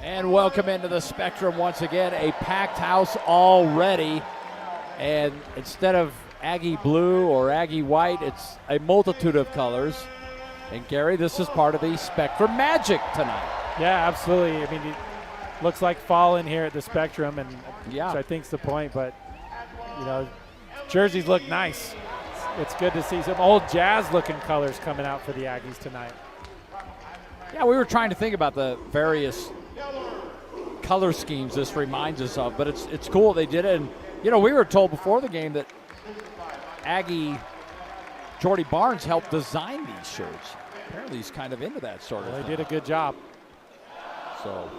And welcome into the Spectrum once again. A packed house already. And instead of Aggie blue or Aggie white, it's a multitude of colors. And Gary, this is part of the Spectrum magic tonight. Yeah, absolutely. I mean, it looks like fall in here at the Spectrum, and yeah, which I think's the point. But, you know, jerseys look nice. It's good to see some old Jazz-looking colors coming out for the Aggies tonight. Yeah, we were trying to think about the various color schemes this reminds us of, but it's cool they did it. And, you know, we were told before the game that Aggie Jordy Barnes helped design these shirts. Apparently he's kind of into that sort of thing. They did a good job. So,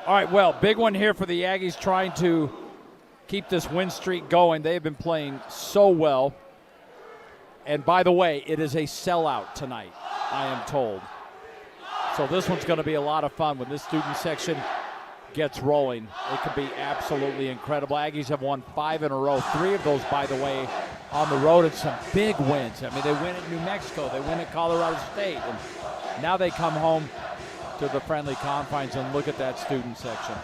all right, well, big one here for the Aggies trying to keep this win streak going. They've been playing so well. And by the way, it is a sellout tonight, I am told. So this one's going to be a lot of fun when this student section gets rolling. It could be absolutely incredible. Aggies have won 5 in a row. 3 of those, by the way, on the road, and some big wins. I mean, they win at New Mexico. They win at Colorado State. And now they come home to the friendly confines and look at that student section.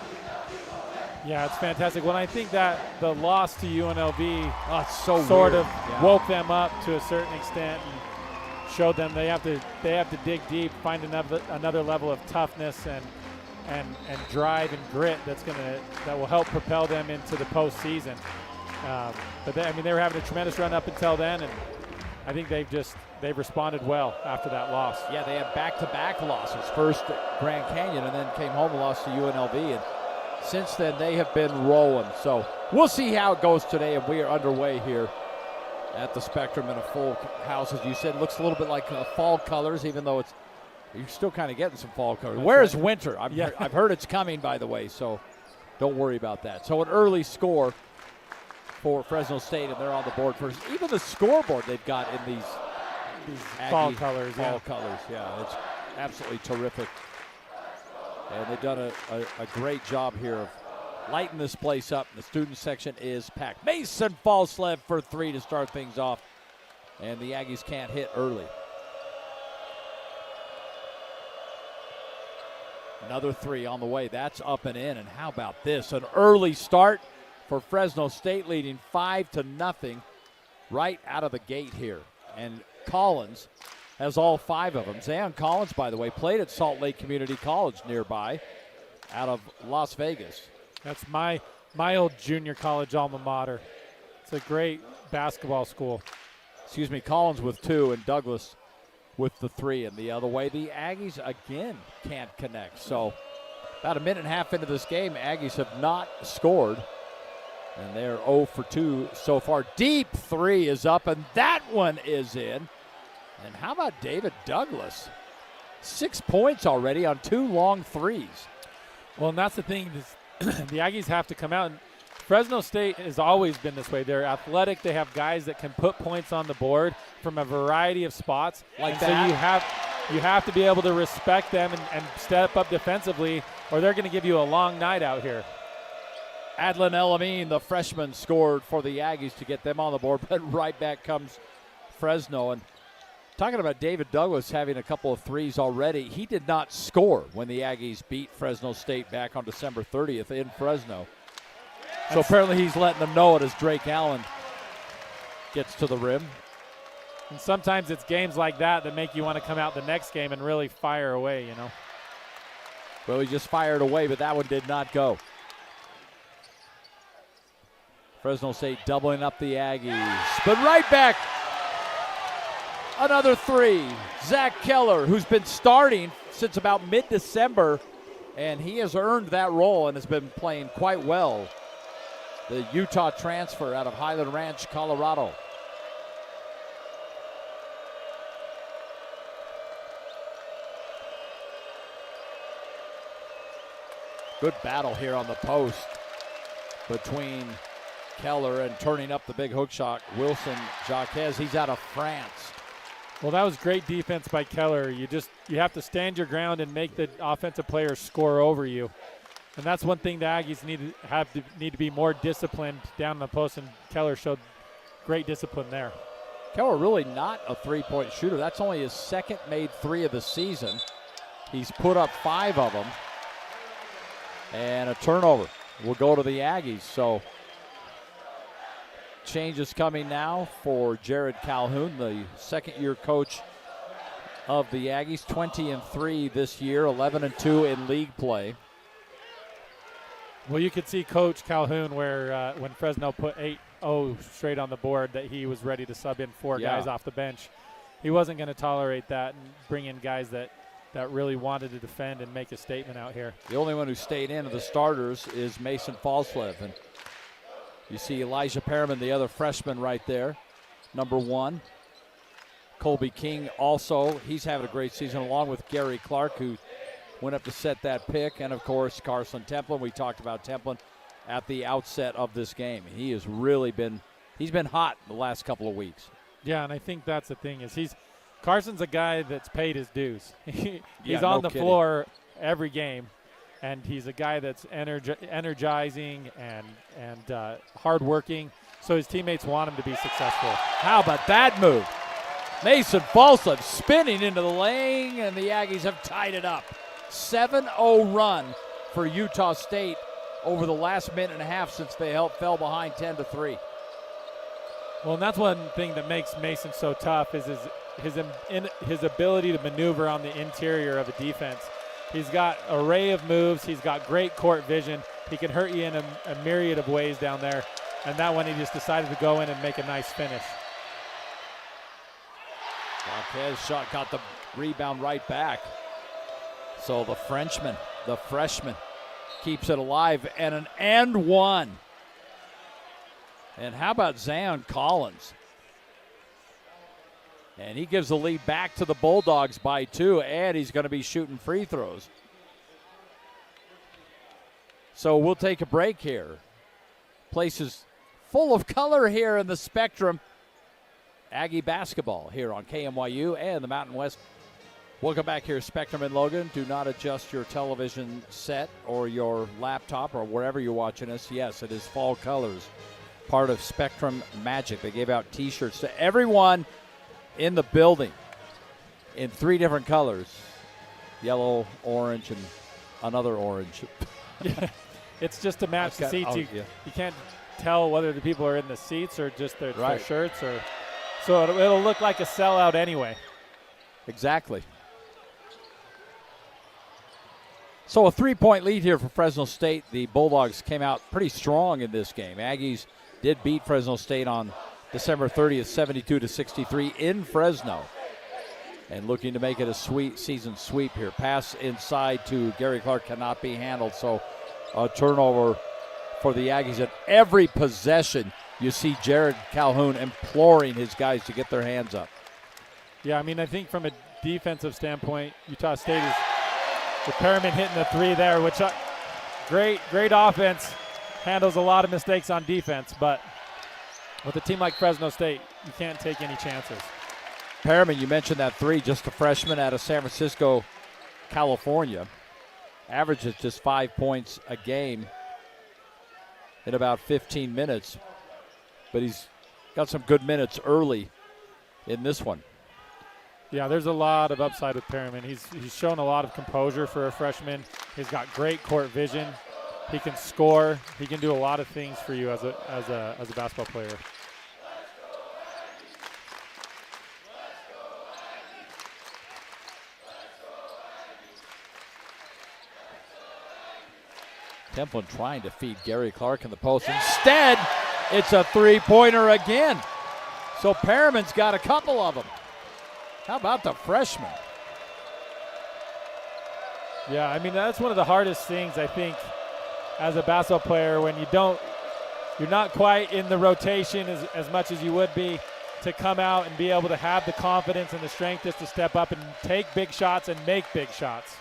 Yeah, it's fantastic. Well, I think that the loss to UNLV it's so sort weird. of woke them up to a certain extent and showed them they have to dig deep, find another level of toughness and drive and grit that will help propel them into the postseason. But they were having a tremendous run up until then, and I think they've responded well after that loss. Yeah, they had back-to-back losses. First at Grand Canyon, and then came home and lost to UNLV. And since then, they have been rolling. So we'll see how it goes today, and we are underway here at the Spectrum in a full house. As you said, it looks a little bit like fall colors, even though you're still kind of getting some fall colors. That's Where is right. winter? I've heard it's coming, by the way, so don't worry about that. So an early score for Fresno State, and they're on the board first. Even the scoreboard they've got in these fall colors. Fall colors, yeah. It's absolutely terrific. And they've done a great job here of lighting this place up. The student section is packed. Mason Falslev for 3 to start things off. And the Aggies can't hit early. Another 3 on the way. That's up and in. And how about this? An early start for Fresno State, leading 5-0 right out of the gate here. And Collins has all 5 of them. Zayon Collins, by the way, played at Salt Lake Community College nearby out of Las Vegas. That's my old junior college alma mater. It's a great basketball school. Excuse me, Collins with 2 and Douglas with the 3. And the other way, the Aggies again can't connect. So about a minute and a half into this game, Aggies have not scored. And they're 0 for 2 so far. Deep 3 is up, and that one is in. And how about David Douglas? 6 points already on 2 long threes. Well, and that's the thing. The Aggies have to come out. And Fresno State has always been this way. They're athletic. They have guys that can put points on the board from a variety of spots. Like that. So you have to be able to respect them and step up defensively, or they're going to give you a long night out here. Adlin Elamine, the freshman, scored for the Aggies to get them on the board, but right back comes Fresno. And talking about David Douglas having a couple of threes already, he did not score when the Aggies beat Fresno State back on December 30th in Fresno. So apparently he's letting them know it as Drake Allen gets to the rim. And sometimes it's games like that make you want to come out the next game and really fire away, you know. Well, he just fired away, but that one did not go. Fresno State doubling up the Aggies. But right back. Another 3. Zach Keller, who's been starting since about mid-December, and he has earned that role and has been playing quite well. The Utah transfer out of Highland Ranch, Colorado. Good battle here on the post between Keller and turning up the big hook shot, Wilson Jacques. He's out of France. Well, that was great defense by Keller. You have to stand your ground and make the offensive players score over you. And that's one thing the Aggies need to be more disciplined down the post, and Keller showed great discipline there. Keller really not a three-point shooter. That's only his second made 3 of the season. He's put up 5 of them. And a turnover will go to the Aggies. So changes coming now for Jared Calhoun, the second-year coach of the Aggies. 20-3 this year, 11-2 in league play. Well, you could see Coach Calhoun where when Fresno put 8-0 straight on the board that he was ready to sub in four guys off the bench. He wasn't going to tolerate that and bring in guys that really wanted to defend and make a statement out here. The only one who stayed in of the starters is Mason Falslev. And you see Elijah Perriman, the other freshman right there, number 1. Colby King also, he's having a great season, along with Gary Clark, who went up to set that pick. And, of course, Carson Templin. We talked about Templin at the outset of this game. He has really been – he's been hot the last couple of weeks. Yeah, and I think that's the thing is Carson's a guy that's paid his dues. He's on the floor every game, and he's a guy that's energizing and hardworking, so his teammates want him to be successful. How about that move? Mason Falslev spinning into the lane, and the Aggies have tied it up. 7-0 run for Utah State over the last minute and a half since they fell behind 10-3. Well, and that's one thing that makes Mason so tough is his ability to maneuver on the interior of a defense. He's got an array of moves. He's got great court vision. He can hurt you in a myriad of ways down there. And that one, he just decided to go in and make a nice finish. Marquez shot got the rebound right back. So the freshman, keeps it alive, and an and one. And how about Zion Collins? And he gives the lead back to the Bulldogs by 2, and he's going to be shooting free throws. So we'll take a break here. Place is full of color here in the Spectrum. Aggie basketball here on KMYU and the Mountain West. Welcome back here, Spectrum and Logan. Do not adjust your television set or your laptop or wherever you're watching us. Yes, it is fall colors, part of Spectrum Magic. They gave out T-shirts to everyone in the building in 3 different colors: yellow, orange, and another orange. It's just to match the seats. You can't tell whether the people are in the seats or just their shirts, or so it'll look like a sellout anyway. Exactly. So a 3-point lead here for Fresno State. The Bulldogs came out pretty strong in this game. Aggies did beat Fresno State on December 30th, 72-63 in Fresno. And looking to make it a season sweep here. Pass inside to Gary Clark cannot be handled. So a turnover for the Aggies. At every possession, you see Jared Calhoun imploring his guys to get their hands up. Yeah, I mean, I think from a defensive standpoint, Utah State is with Perriman hitting the 3 there, which great offense, handles a lot of mistakes on defense, but with a team like Fresno State, you can't take any chances. Perriman, you mentioned that 3, just a freshman out of San Francisco, California. Averages just 5 points a game in about 15 minutes, but he's got some good minutes early in this one. Yeah, there's a lot of upside with Perriman. He's shown a lot of composure for a freshman. He's got great court vision. He can score. He can do a lot of things for you as a basketball player. Templin trying to feed Gary Clark in the post. Instead, it's a 3-pointer again. So Perriman's got a couple of them. How about the freshman? Yeah, I mean, that's one of the hardest things, I think, as a basketball player, when you're not quite in the rotation as much as you would be, to come out and be able to have the confidence and the strength just to step up and take big shots and make big shots.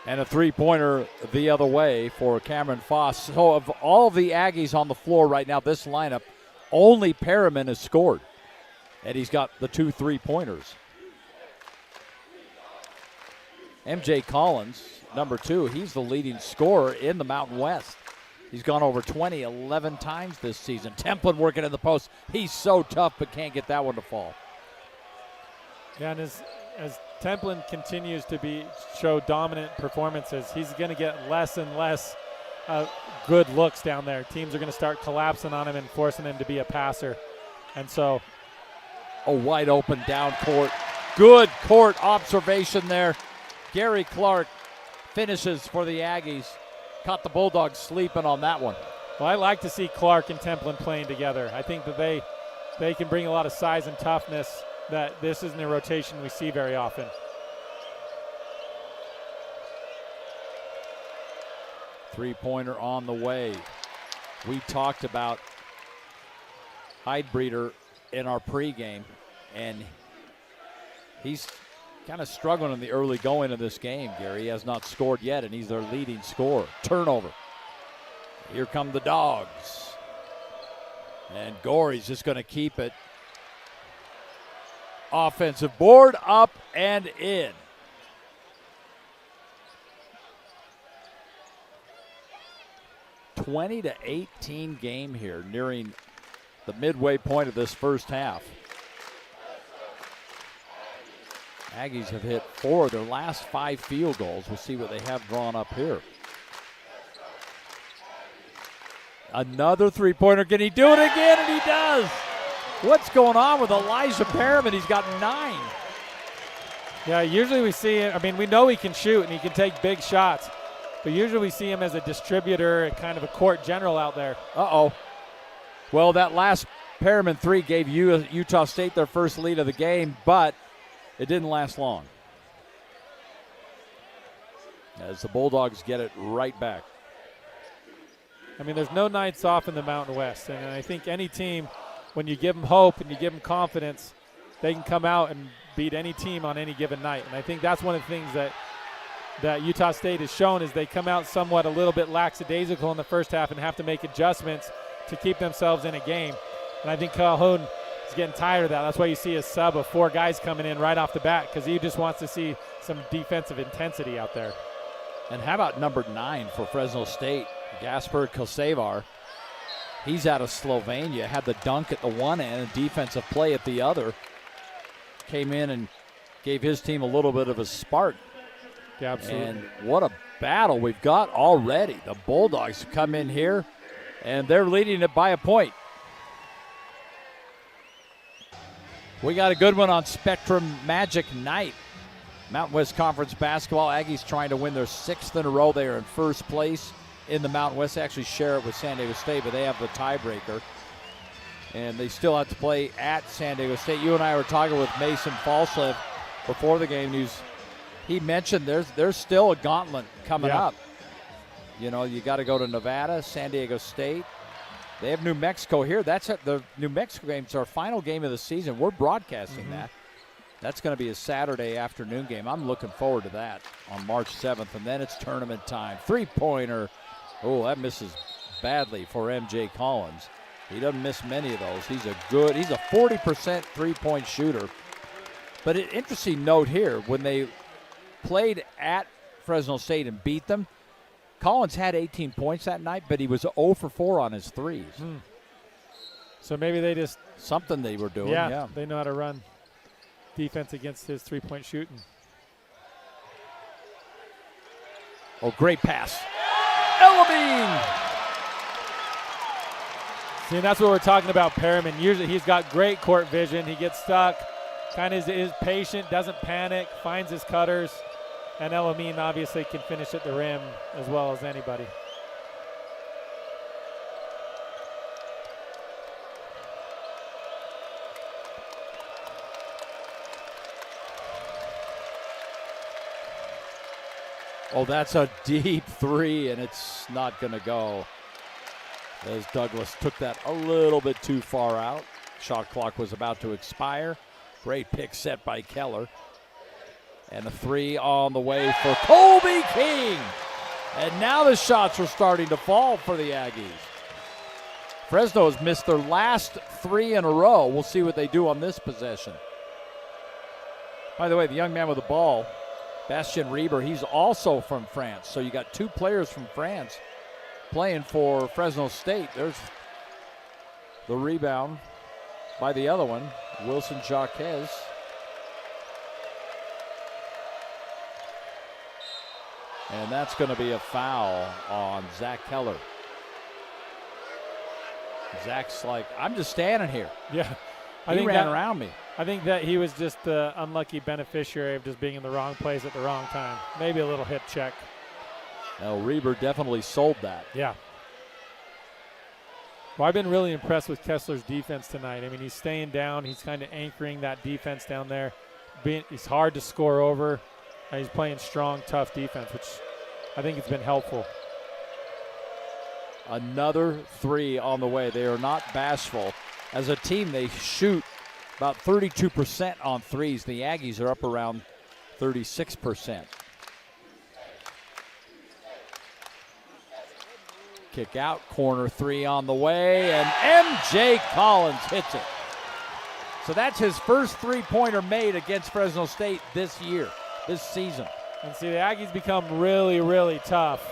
And a 3-pointer the other way for Cameron Foss. So of all the Aggies on the floor right now, this lineup, only Perriman has scored. And he's got the 2 3-pointers. MJ Collins, number 2, he's the leading scorer in the Mountain West. He's gone over 20 11 times this season. Templin working in the post. He's so tough but can't get that one to fall. Yeah, and as Templin continues to show dominant performances, he's going to get less and less good looks down there. Teams are going to start collapsing on him and forcing him to be a passer. And so a wide open down court. Good court observation there. Gary Clark finishes for the Aggies. Caught the Bulldogs sleeping on that one. Well, I like to see Clark and Templin playing together. I think that they can bring a lot of size and toughness that this isn't a rotation we see very often. Three-pointer on the way. We talked about Heidbreeder in our pregame, and he's kind of struggling in the early going of this game, Gary. He has not scored yet, and he's their leading scorer. Turnover. Here come the Dogs. And Gorey's just going to keep it. Offensive board, up and in. (20-18) game here, nearing the midway point of this first half. Aggies have hit 4 of their last 5 field goals. We'll see what they have drawn up here. Another three-pointer. Can he do it again? And he does. What's going on with Elijah Perriman? He's got 9. Yeah, usually we see him. I mean, we know he can shoot and he can take big shots, but usually we see him as a distributor, kind of a court general out there. Uh-oh. Well, that last Perriman 3 gave Utah State their first lead of the game, but it didn't last long, as the Bulldogs get it right back. I mean, there's no nights off in the Mountain West, and I think any team, when you give them hope and you give them confidence, they can come out and beat any team on any given night. And I think that's one of the things that Utah State has shown is they come out somewhat a little bit lackadaisical in the first half and have to make adjustments to keep themselves in a game. And I think Calhoun is getting tired of that. That's why you see a sub of 4 guys coming in right off the bat, because he just wants to see some defensive intensity out there. And how about number 9 for Fresno State, Gasper Kosevar? He's out of Slovenia, had the dunk at the one end and defensive play at the other. Came in and gave his team a little bit of a spark. Yeah, absolutely. And what a battle we've got already. The Bulldogs come in here, and they're leading it by a point. We got a good one on Spectrum Magic Night. Mountain West Conference basketball. Aggies trying to win their 6th in a row. They are in first place in the Mountain West. They actually share it with San Diego State, but they have the tiebreaker. And they still have to play at San Diego State. You and I were talking with Mason Falslev before the game. He mentioned there's still a gauntlet coming up. You know, you got to go to Nevada, San Diego State. They have New Mexico here. That's it. The New Mexico game is our final game of the season. We're broadcasting that. That's going to be a Saturday afternoon game. I'm looking forward to that on March 7th, and then it's tournament time. Three-pointer. Oh, that misses badly for M.J. Collins. He doesn't miss many of those. He's a 40% three-point shooter. But an interesting note here, when they played at Fresno State and beat them, Collins had 18 points that night, but he was 0 for 4 on his threes. So maybe they just – something they were doing, yeah. They know how to run defense against his three-point shooting. Oh, great pass. Elamine! See, that's what we're talking about, Perriman. Usually he's got great court vision. He gets stuck, kind of is patient, doesn't panic, finds his cutters. And Elamine obviously can finish at the rim as well as anybody. Oh, that's a deep three, and it's not going to go. As Douglas took that a little bit too far out. Shot clock was about to expire. Great pick set by Keller. And a three on the way for Colby King. And now the shots are starting to fall for the Aggies. Fresno has missed their last 3 in a row. We'll see what they do on this possession. By the way, the young man with the ball, Bastien Reber, he's also from France. So you got 2 players from France playing for Fresno State. There's the rebound by the other one, Wilson Jaquez. And that's going to be a foul on Zach Keller. Zach's like, I'm just standing here. Yeah. He ran around me. I think that he was just the unlucky beneficiary of just being in the wrong place at the wrong time. Maybe a little hip check. Well, Reber definitely sold that. Yeah. Well, I've been really impressed with Kessler's defense tonight. I mean, he's staying down. He's kind of anchoring that defense down there. He's hard to score over. And he's playing strong, tough defense, which I think it's been helpful. Another three on the way. They are not bashful. As a team, they shoot about 32% on threes. The Aggies are up around 36%. Kick out, corner three on the way, and M.J. Collins hits it. So that's his first three-pointer made against Fresno State this season. And see, the Aggies become really, really tough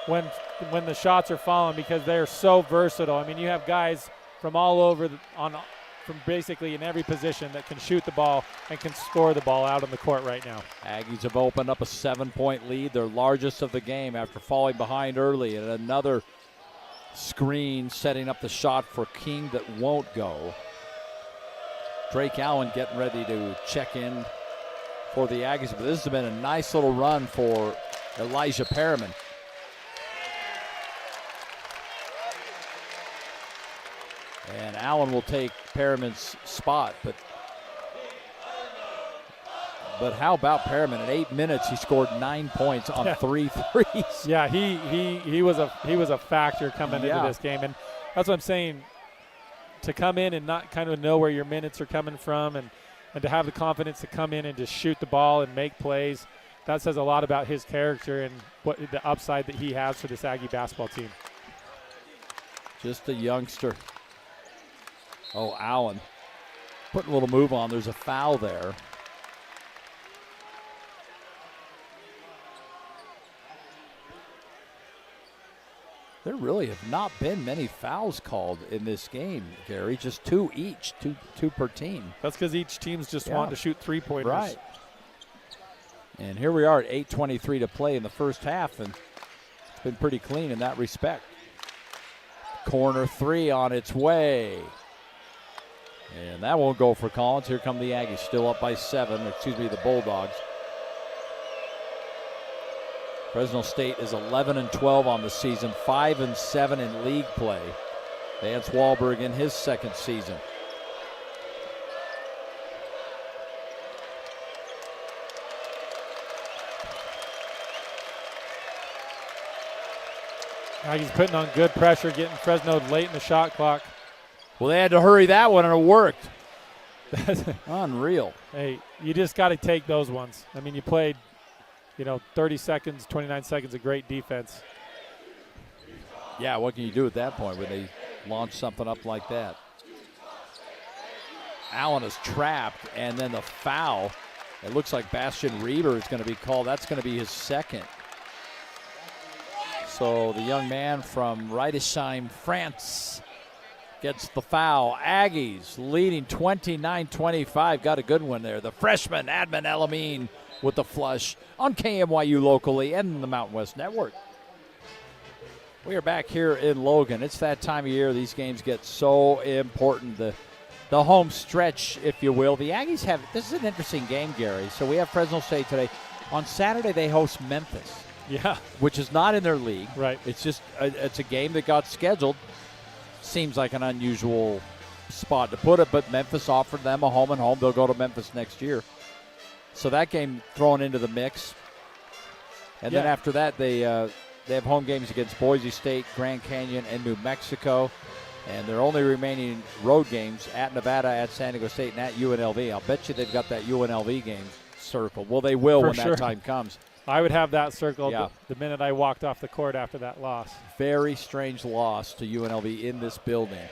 when the shots are falling because they're so versatile. I mean, you have guys from all over, from basically in every position that can shoot the ball and can score the ball out on the court right now. Aggies have opened up a 7-point lead, their largest of the game after falling behind early, and another screen setting up the shot for King that won't go. Drake Allen getting ready to check in for the Aggies, but this has been a nice little run for Elijah Perriman. And Allen will take Perriman's spot, but how about Perriman? In 8 minutes, he scored 9 points on 3 threes. Yeah, he was a factor coming into this game, and that's what I'm saying. To come in and not kind of know where your minutes are coming from, and to have the confidence to come in and just shoot the ball and make plays, that says a lot about his character and what the upside that he has for this Aggie basketball team. Just a youngster. Oh, Allen putting a little move on. There's a foul there. There really have not been many fouls called in this game, Gary. Just two each, two per team. That's because each team's just wanting to shoot three-pointers. Right. And here we are at 8:23 to play in the first half, and it's been pretty clean in that respect. Corner three on its way. And that won't go for Collins. Here come the Aggies, still up by 7. The Bulldogs. Fresno State is 11-12 on the season, 5-7 in league play. Vance Wahlberg in his second season. Aggies putting on good pressure, getting Fresno late in the shot clock. Well, they had to hurry that one, and it worked. Unreal. Hey, you just got to take those ones. I mean, you played, 30 seconds, 29 seconds of great defense. Yeah, what can you do at that point when they launch something up like that? Allen is trapped, and then the foul. It looks like Bastian Reber is going to be called. That's going to be his second. So the young man from Riedesheim, France, gets the foul. Aggies leading 29-25. Got a good one there. The freshman, Admin Elamine, with the flush on KMYU locally and the Mountain West Network. We are back here in Logan. It's that time of year. These games get so important. The home stretch, if you will. The Aggies have, this is an interesting game, Gary. So we have Fresno State today. On Saturday, they host Memphis. Yeah. Which is not in their league. Right. It's just, it's a game that got scheduled. Seems like an unusual spot to put it, but Memphis offered them a home and home. They'll go to Memphis next year. So that game thrown into the mix. And then after that, they have home games against Boise State, Grand Canyon, and New Mexico. And their only remaining road games at Nevada, at San Diego State, and at UNLV. I'll bet you they've got that UNLV game circled. Well, they will when that time comes. I would have that circled the minute I walked off the court after that loss. Very strange loss to UNLV in this building.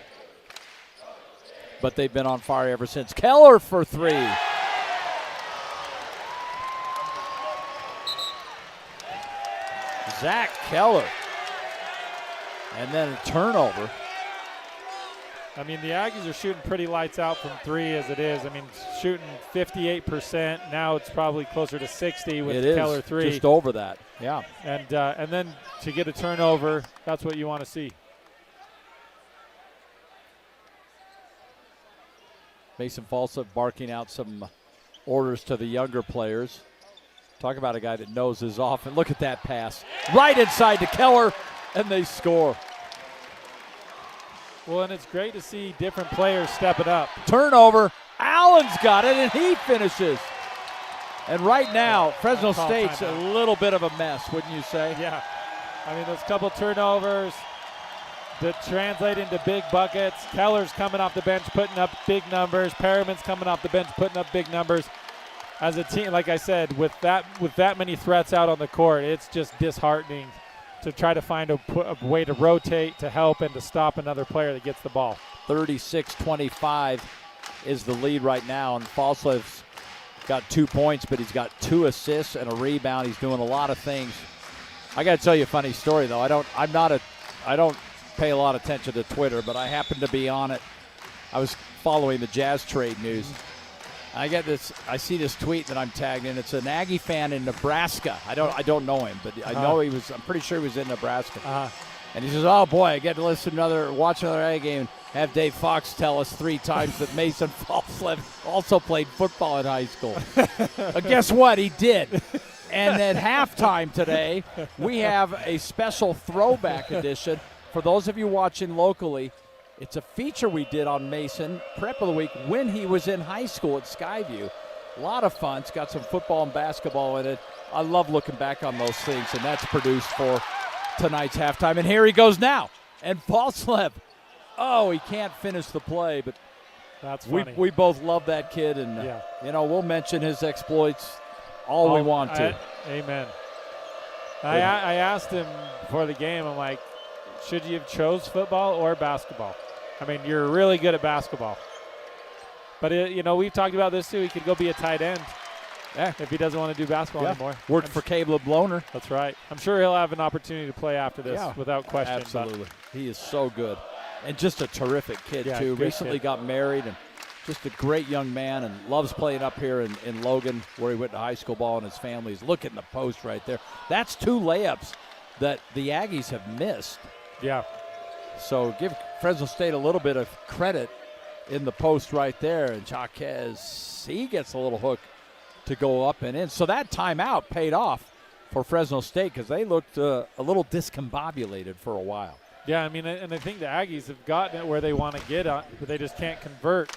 But they've been on fire ever since. Keller for three. Zach Keller. And then a turnover. I mean, the Aggies are shooting pretty lights out from three as it is. I mean, shooting 58%. Now it's probably closer to 60 with the Keller three. Just over that, yeah. And then to get a turnover, that's what you want to see. Mason Falsa barking out some orders to the younger players. Talk about a guy that knows his offense. Look at that pass. Right inside to Keller, and they score. Well, and it's great to see different players stepping up. Turnover. Allen's got it, and he finishes. And right now, Fresno State's a little bit of a mess, wouldn't you say? Yeah. I mean, those couple turnovers that translate into big buckets. Keller's coming off the bench, putting up big numbers. Perriman's coming off the bench, putting up big numbers. As a team, like I said, with that many threats out on the court, it's just disheartening to try to find a way to rotate, to help, and to stop another player that gets the ball. 36-25 is the lead right now, and Falslev's got 2 points, but he's got 2 assists and a rebound. He's doing a lot of things. I got to tell you a funny story, though. I don't pay a lot of attention to Twitter, but I happened to be on it. I was following the Jazz trade news. I see this tweet that I'm tagged in. It's an Aggie fan in Nebraska. I don't know him, but I know I'm pretty sure he was in Nebraska. And he says, "Oh boy, I get to watch another Aggie game. Have Dave Fox tell us 3 times that Mason Falslev also played football in high school." Guess what? He did. And at halftime today, we have a special throwback edition for those of you watching locally. It's a feature we did on Mason, Prep of the Week, when he was in high school at Skyview. A lot of fun. It's got some football and basketball in it. I love looking back on those things, and that's produced for tonight's halftime. And here he goes now. And Falslev, he can't finish the play, but that's funny. We both love that kid, and we'll mention his exploits all we want to. Amen. I asked him before the game, I'm like, should you have chose football or basketball? I mean, you're really good at basketball. But, we've talked about this too. He could go be a tight end if he doesn't want to do basketball anymore. Worked for Caleb Lohner. That's right. I'm sure he'll have an opportunity to play after this without question. Absolutely. He is so good. And just a terrific kid, too. Recently got married, and just a great young man, and loves playing up here in Logan, where he went to high school ball, and his family's looking at the post right there. That's 2 layups that the Aggies have missed. Yeah. So give Fresno State a little bit of credit in the post right there. And Jaquez, he gets a little hook to go up and in. So that timeout paid off for Fresno State because they looked a little discombobulated for a while. Yeah, I mean, and I think the Aggies have gotten it where they want to get on, but they just can't convert.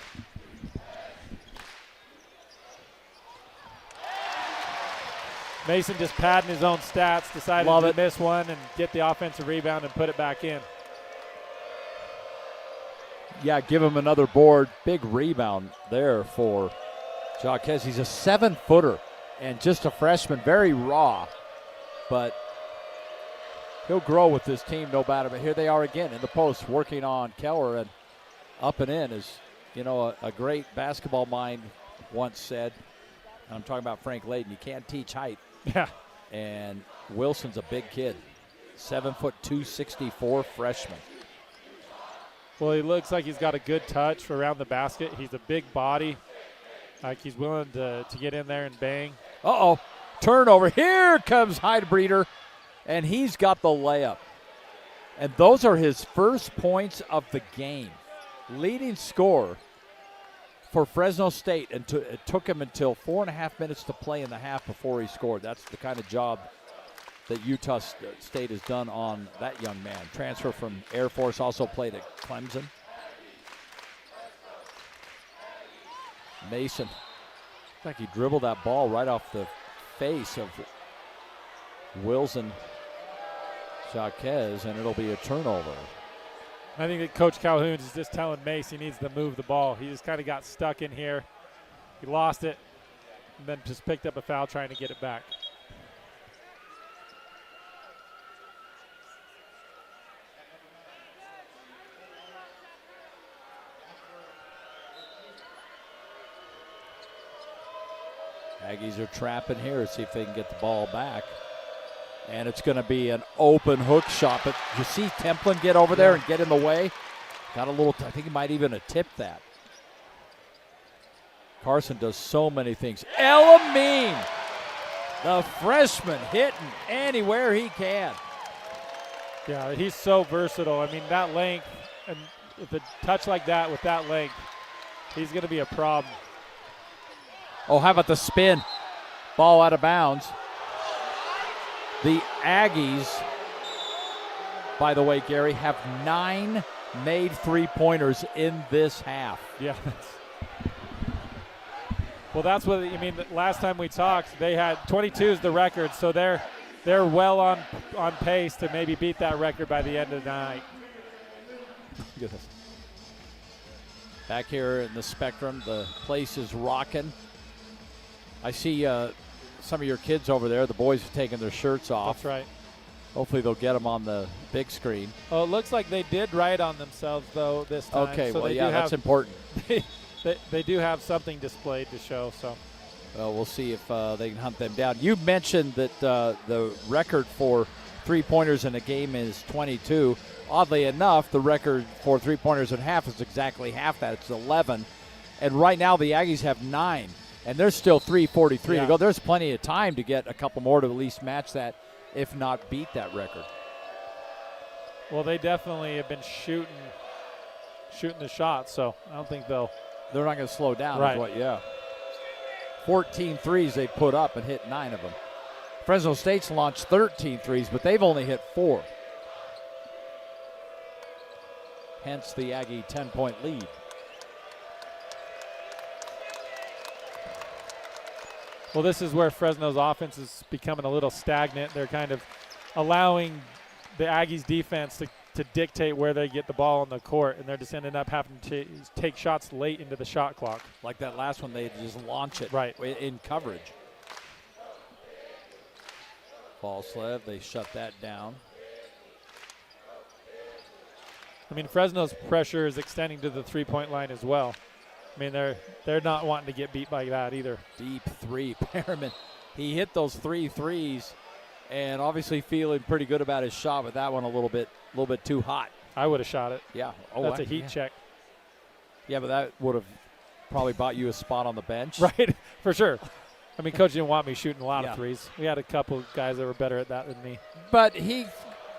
Mason just padding his own stats, decided to miss one and get the offensive rebound and put it back in. Yeah, give him another board. Big rebound there for Jaquez. He's a 7-footer and just a freshman, very raw. But he'll grow with this team no matter. But here they are again in the post working on Keller, and up and in is, a great basketball mind once said. I'm talking about Frank Layden. You can't teach height. Yeah. And Wilson's a big kid. 7 foot 264 freshman. Well, he looks like he's got a good touch around the basket. He's a big body. Like he's willing to get in there and bang. Turnover. Here comes Heidebreeder, and he's got the layup. And those are his first points of the game. Leading scorer for Fresno State, and it took him until 4.5 minutes to play in the half before he scored. That's the kind of job that Utah State has done on that young man. Transfer from Air Force, also played at Clemson. Mason, I think he dribbled that ball right off the face of Wilson Jaquez, and it'll be a turnover. I think that Coach Calhoun is just telling Mace he needs to move the ball. He just kind of got stuck in here. He lost it and then just picked up a foul trying to get it back. Aggies are trapping here to see if they can get the ball back. And it's going to be an open hook shot. But you see Templin get over there and get in the way? Got a little, I think he might even have tipped that. Carson does so many things. Elamine, the freshman, hitting anywhere he can. Yeah, he's so versatile. I mean, that length, and with a touch like that, with that length, he's going to be a problem. Oh, how about the spin? Ball out of bounds. The Aggies, by the way, Gary, have 9 made three-pointers in this half. Yeah. Well, that's what I mean. Last time we talked, they had 22 is the record, so they're well on pace to maybe beat that record by the end of the night. Look at this. Back here in the Spectrum, the place is rocking. I see some of your kids over there. The boys have taken their shirts off. That's right. Hopefully they'll get them on the big screen. Oh, it looks like they did write on themselves, though, this time. Okay, so well, yeah, that's important. They do have something displayed to show. So, well, we'll see if they can hunt them down. You mentioned that the record for three-pointers in a game is 22. Oddly enough, the record for three-pointers in half is exactly half that. It's 11. And right now the Aggies have 9, and there's still 3:43 to go. There's plenty of time to get a couple more to at least match that, if not beat that record. Well, they definitely have been shooting the shots, so I don't think they're not going to slow down. Right. 14 threes they put up and hit 9 of them. Fresno State's launched 13 threes, but they've only hit 4. Hence the Aggie 10-point lead. Well, this is where Fresno's offense is becoming a little stagnant. They're kind of allowing the Aggies defense to dictate where they get the ball on the court, and they're just ending up having to take shots late into the shot clock. Like that last one, they just launch it in coverage. Falslev, they shut that down. I mean, Fresno's pressure is extending to the three-point line as well. I mean, they're not wanting to get beat by that either. Deep three, Perriman. He hit those 3 threes, and obviously feeling pretty good about his shot, but that one a little bit too hot. I would have shot it. Yeah. That's a heat check. Yeah, but that would have probably bought you a spot on the bench. Right, for sure. I mean, Coach didn't want me shooting a lot of threes. We had a couple guys that were better at that than me. But he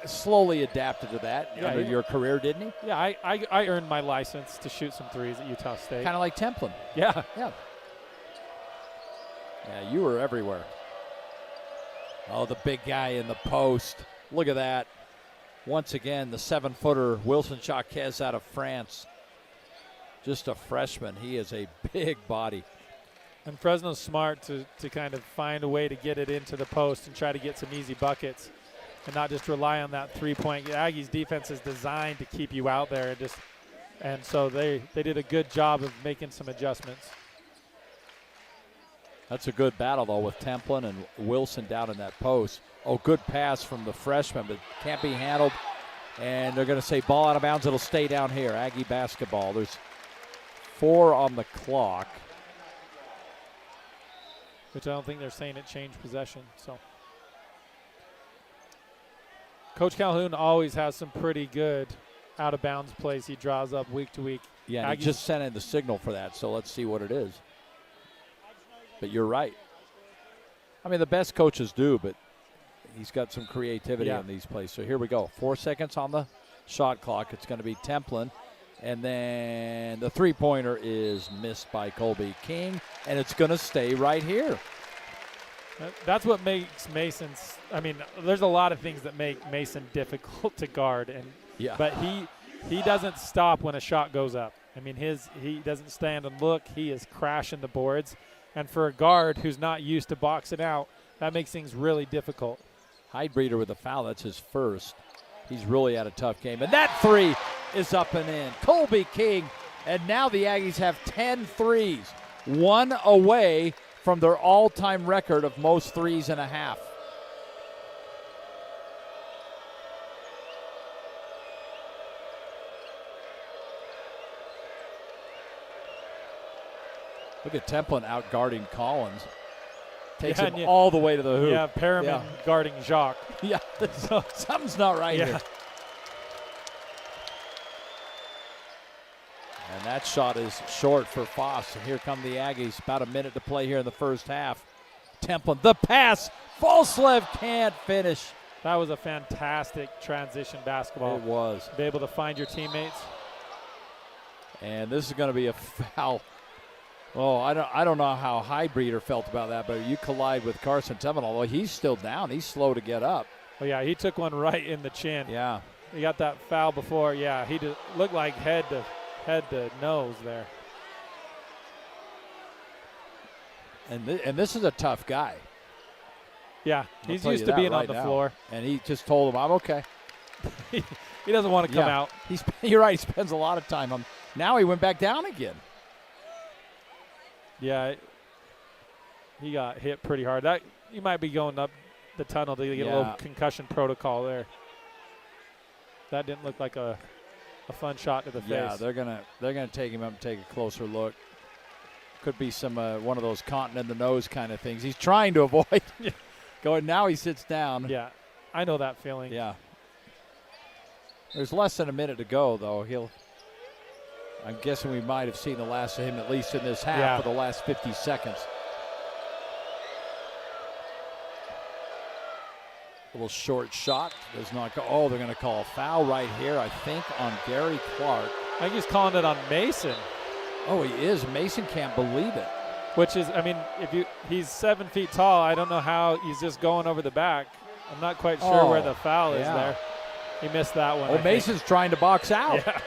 slowly adapted to that under your career, didn't he? Yeah, I earned my license to shoot some threes at Utah State. Kind of like Templin. Yeah. Yeah, you were everywhere. Oh, the big guy in the post. Look at that. Once again, the 7-footer Wilson Chaquez out of France. Just a freshman. He is a big body. And Fresno's smart to kind of find a way to get it into the post and try to get some easy buckets and not just rely on that three-point. Aggies defense is designed to keep you out there, and so they did a good job of making some adjustments. That's a good battle, though, with Templin and Wilson down in that post. Oh, good pass from the freshman, but can't be handled. And they're going to say ball out of bounds. It'll stay down here. Aggie basketball. There's 4 on the clock. Which I don't think they're saying it changed possession. So Coach Calhoun always has some pretty good out-of-bounds plays he draws up week to week. Yeah, and he just sent in the signal for that, so let's see what it is. But you're right. I mean, the best coaches do, but he's got some creativity on these plays. So here we go. 4 seconds on the shot clock. It's going to be Templin. And then the three-pointer is missed by Colby King, and it's going to stay right here. That's what makes Mason's – I mean, there's a lot of things that make Mason difficult to guard, but he doesn't stop when a shot goes up. I mean, he doesn't stand and look. He is crashing the boards. And for a guard who's not used to boxing out, that makes things really difficult. Heidbreeder with a foul. That's his first. He's really had a tough game. And that 3 is up and in. Colby King. And now the Aggies have 10 threes. 1 away from their all-time record of most threes and a half. Look at Templin out guarding Collins. Takes him all the way to the hoop. Yeah, Perriman guarding Jacques. Yeah, something's not right here. That shot is short for Foss. And here come the Aggies. About a minute to play here in the first half. Templin, the pass. Falslev can't finish. That was a fantastic transition basketball. It was. Be able to find your teammates. And this is going to be a foul. Oh, I don't know how Highbreeder felt about that, but you collide with Carson Templin, although he's still down. He's slow to get up. Oh, yeah, he took one right in the chin. Yeah. He got that foul before. Yeah, he looked like head to nose there. And this is a tough guy. Yeah, he's used to being on the floor. And he just told him, I'm okay. He doesn't want to come out. You're right, he spends a lot of time on. Now he went back down again. Yeah, he got hit pretty hard. That he might be going up the tunnel to get a little concussion protocol there. That didn't look like a fun shot to the face. Yeah, they're gonna take him up and take a closer look. Could be some one of those continent in the nose kind of things. He's trying to avoid going. Now he sits down. Yeah, I know that feeling. Yeah. There's less than a minute to go, though. I'm guessing we might have seen the last of him, at least in this half, for the last 50 seconds. A little short shot. Does not go. Oh, they're going to call a foul right here, I think, on Gary Clark. I think he's calling it on Mason. Oh, he is. Mason can't believe it. Which is, I mean, he's 7 feet tall. I don't know how he's just going over the back. I'm not quite sure where the foul is there. He missed that one. Oh, Mason's trying to box out. Yeah.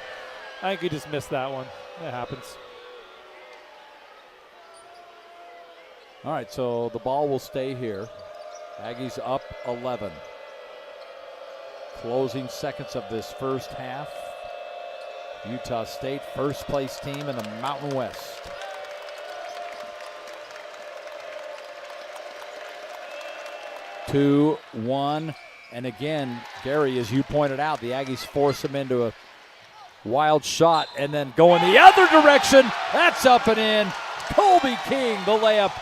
I think he just missed that one. That happens. All right, so the ball will stay here. Aggies up 11. Closing seconds of this first half. Utah State, first place team in the Mountain West. Two, one, and again, Gary, as you pointed out, the Aggies force him into a wild shot and then go in the other direction. That's up and in. Colby King, the layup,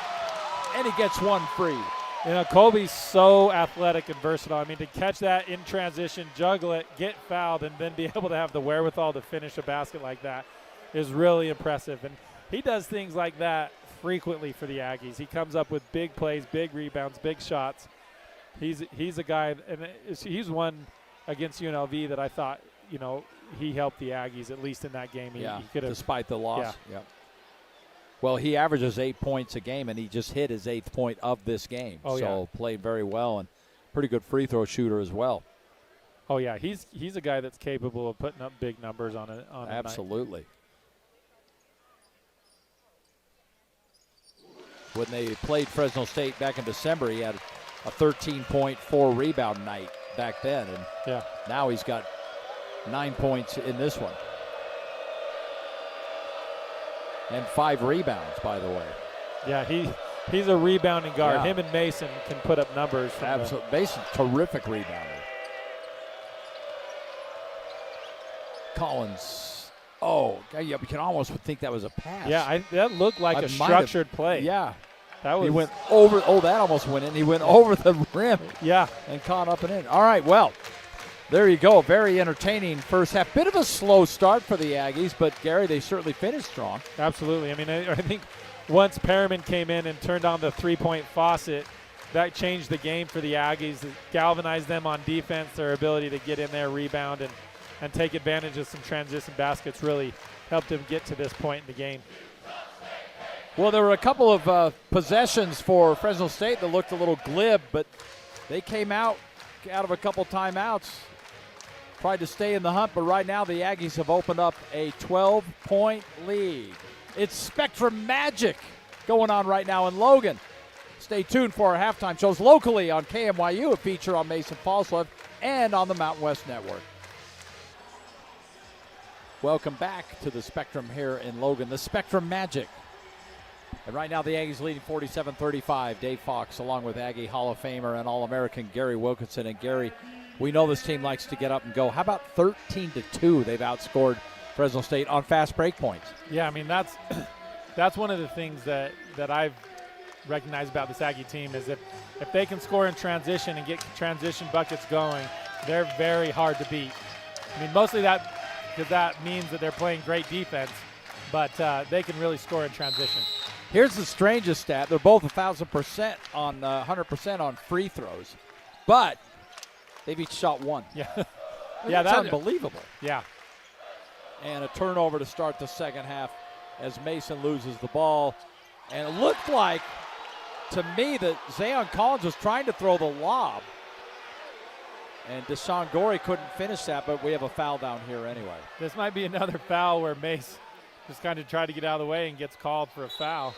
and he gets one free. You know, Colby's so athletic and versatile. I mean, to catch that in transition, juggle it, get fouled, and then be able to have the wherewithal to finish a basket like that is really impressive. And he does things like that frequently for the Aggies. He comes up with big plays, big rebounds, big shots. He's a guy, and he's one against UNLV that I thought, you know, he helped the Aggies, at least in that game. He could have, despite the loss. Yeah. Well, he averages 8 points a game, and he just hit his 8th point of this game. Played very well, and pretty good free throw shooter as well. Oh, yeah. He's a guy that's capable of putting up big numbers on a Absolutely. When they played Fresno State back in December, he had a 13.4 rebound night back then, and now he's got 9 points in this one. And 5 rebounds, by the way. Yeah, he's a rebounding guard. Yeah. Him and Mason can put up numbers. Absolutely. Mason's terrific rebounder. Collins. Oh, yeah, we can almost think that was a pass. Yeah, that looked like a structured play. Yeah. That was. He went over. Oh, that almost went in. He went over the rim. Yeah. And caught up and in. All right, well. There you go. Very entertaining first half. Bit of a slow start for the Aggies, but, Gary, they certainly finished strong. Absolutely. I mean, I think once Perriman came in and turned on the three-point faucet, that changed the game for the Aggies. It galvanized them on defense. Their ability to get in there, rebound, and take advantage of some transition baskets really helped them get to this point in the game. Well, there were a couple of possessions for Fresno State that looked a little glib, but they came out of a couple timeouts. Tried to stay in the hunt, but right now the Aggies have opened up a 12-point lead. It's Spectrum Magic going on right now in Logan. Stay tuned for our halftime shows locally on KMYU, a feature on Mason Falslev, and on the Mountain West Network. Welcome back to the Spectrum here in Logan, the Spectrum Magic. And right now the Aggies leading 47-35. Dave Fox along with Aggie Hall of Famer and All-American Gary Wilkinson. And Gary, we know this team likes to get up and go. How about 13-2? They've outscored Fresno State on fast break points. Yeah, I mean, that's one of the things that I've recognized about this Aggie team is if they can score in transition and get transition buckets going, they're very hard to beat. I mean, mostly that because that means that they're playing great defense. but they can really score in transition. Here's the strangest stat. They're both 1,000% on 100% on free throws, but they've each shot one. Yeah. Yeah, that's unbelievable. Yeah. And a turnover to start the second half as Mason loses the ball. And it looked like, to me, that Zayon Collins was trying to throw the lob. And Deshaun Gorey couldn't finish that, but we have a foul down here anyway. This might be another foul where Mace just kind of tried to get out of the way and gets called for a foul.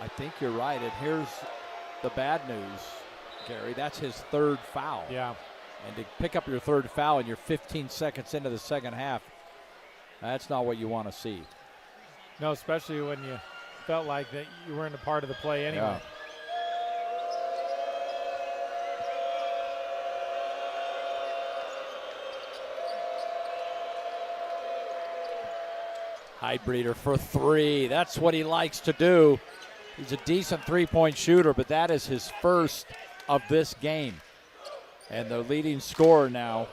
I think you're right. And here's the bad news, Gary. That's his third foul. Yeah. And to pick up your third foul and you're 15 seconds into the second half, that's not what you want to see. No, especially when you felt like that you weren't a part of the play anyway. Yeah. Heidbreeder for three. That's what he likes to do. He's a decent three-point shooter, but that is his first of this game. And the leading scorer now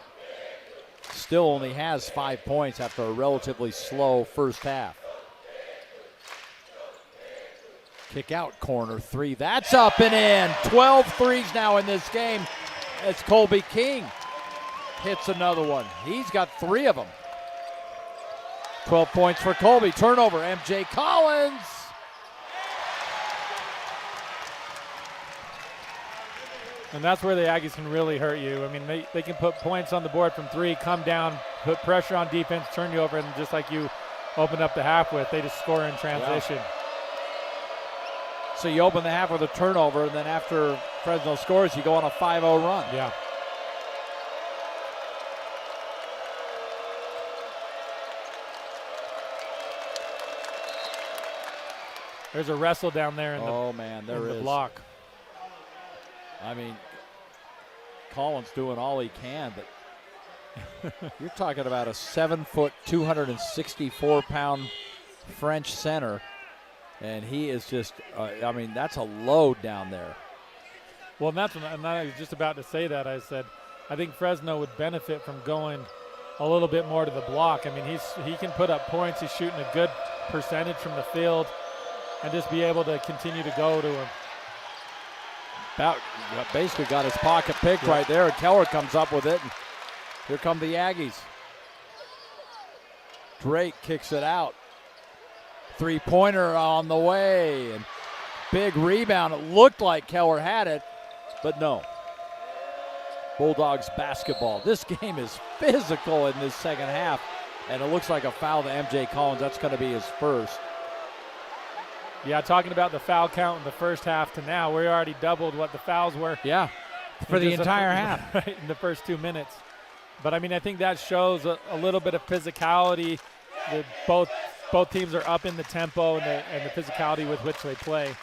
still only has 5 points after a relatively slow first half. Kick out corner three. That's up and in. 12 threes now in this game as Colby King hits another one. He's got 3 of them. 12 points for Colby. Turnover, MJ Collins. And that's where the Aggies can really hurt you. I mean, they can put points on the board from 3, come down, put pressure on defense, turn you over, and just like you opened up the half with, they just score in transition. Yeah. So you open the half with a turnover, and then after Fresno scores, you go on a 5-0 run. Yeah. There's a wrestle down there in the block. I mean, Collins doing all he can, but you're talking about a 7-foot, 264-pound French center, and he is just, I mean, that's a load down there. Well, and I was just about to say that. I said, I think Fresno would benefit from going a little bit more to the block. I mean, he can put up points. He's shooting a good percentage from the field, and just be able to continue to go to him. About basically got his pocket picked right there, and Keller comes up with it. And here come the Aggies. Drake kicks it out. Three-pointer on the way, and big rebound. It looked like Keller had it, but no. Bulldogs basketball. This game is physical in this second half, and it looks like a foul to MJ Collins. That's going to be his first. Yeah, talking about the foul count in the first half to now, we already doubled what the fouls were. Yeah, for the entire half. Right, in the first 2 minutes. But, I mean, I think that shows a little bit of physicality. Both teams are up in the tempo and the physicality with which they play.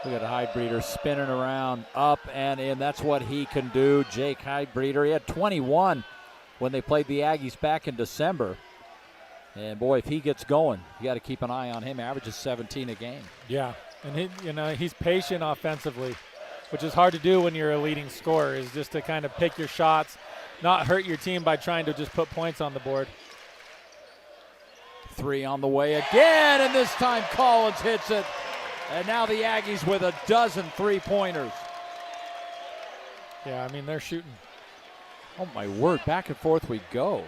Look at Heidbreeder spinning around, up and in. That's what he can do. Jake Heidbreeder, he had 21 when they played the Aggies back in December. And, boy, if he gets going, you got to keep an eye on him. Averages 17 a game. Yeah, and he's patient offensively, which is hard to do when you're a leading scorer, is just to kind of pick your shots, not hurt your team by trying to just put points on the board. Three on the way again, and this time Collins hits it. And now the Aggies with a dozen three-pointers. Yeah, I mean, they're shooting. Oh, my word. Back and forth we go.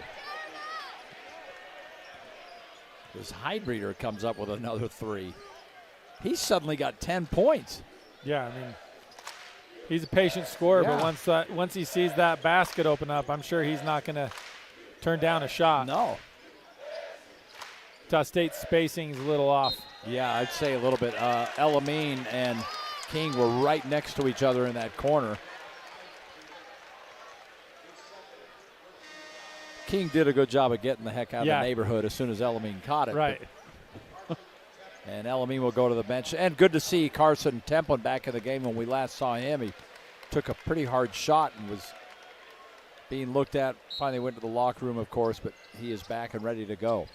This Heidbreeder comes up with another three. He's suddenly got 10 points. Yeah, I mean, he's a patient scorer, but once he sees that basket open up, I'm sure he's not going to turn down a shot. No. Utah State's spacing is a little off. Yeah, I'd say a little bit. Elamine and King were right next to each other in that corner. King did a good job of getting the heck out of the neighborhood as soon as Elamine caught it. Right. And Elamine will go to the bench. And good to see Carson Templin back in the game. When we last saw him, he took a pretty hard shot and was being looked at. Finally went to the locker room, of course, but he is back and ready to go.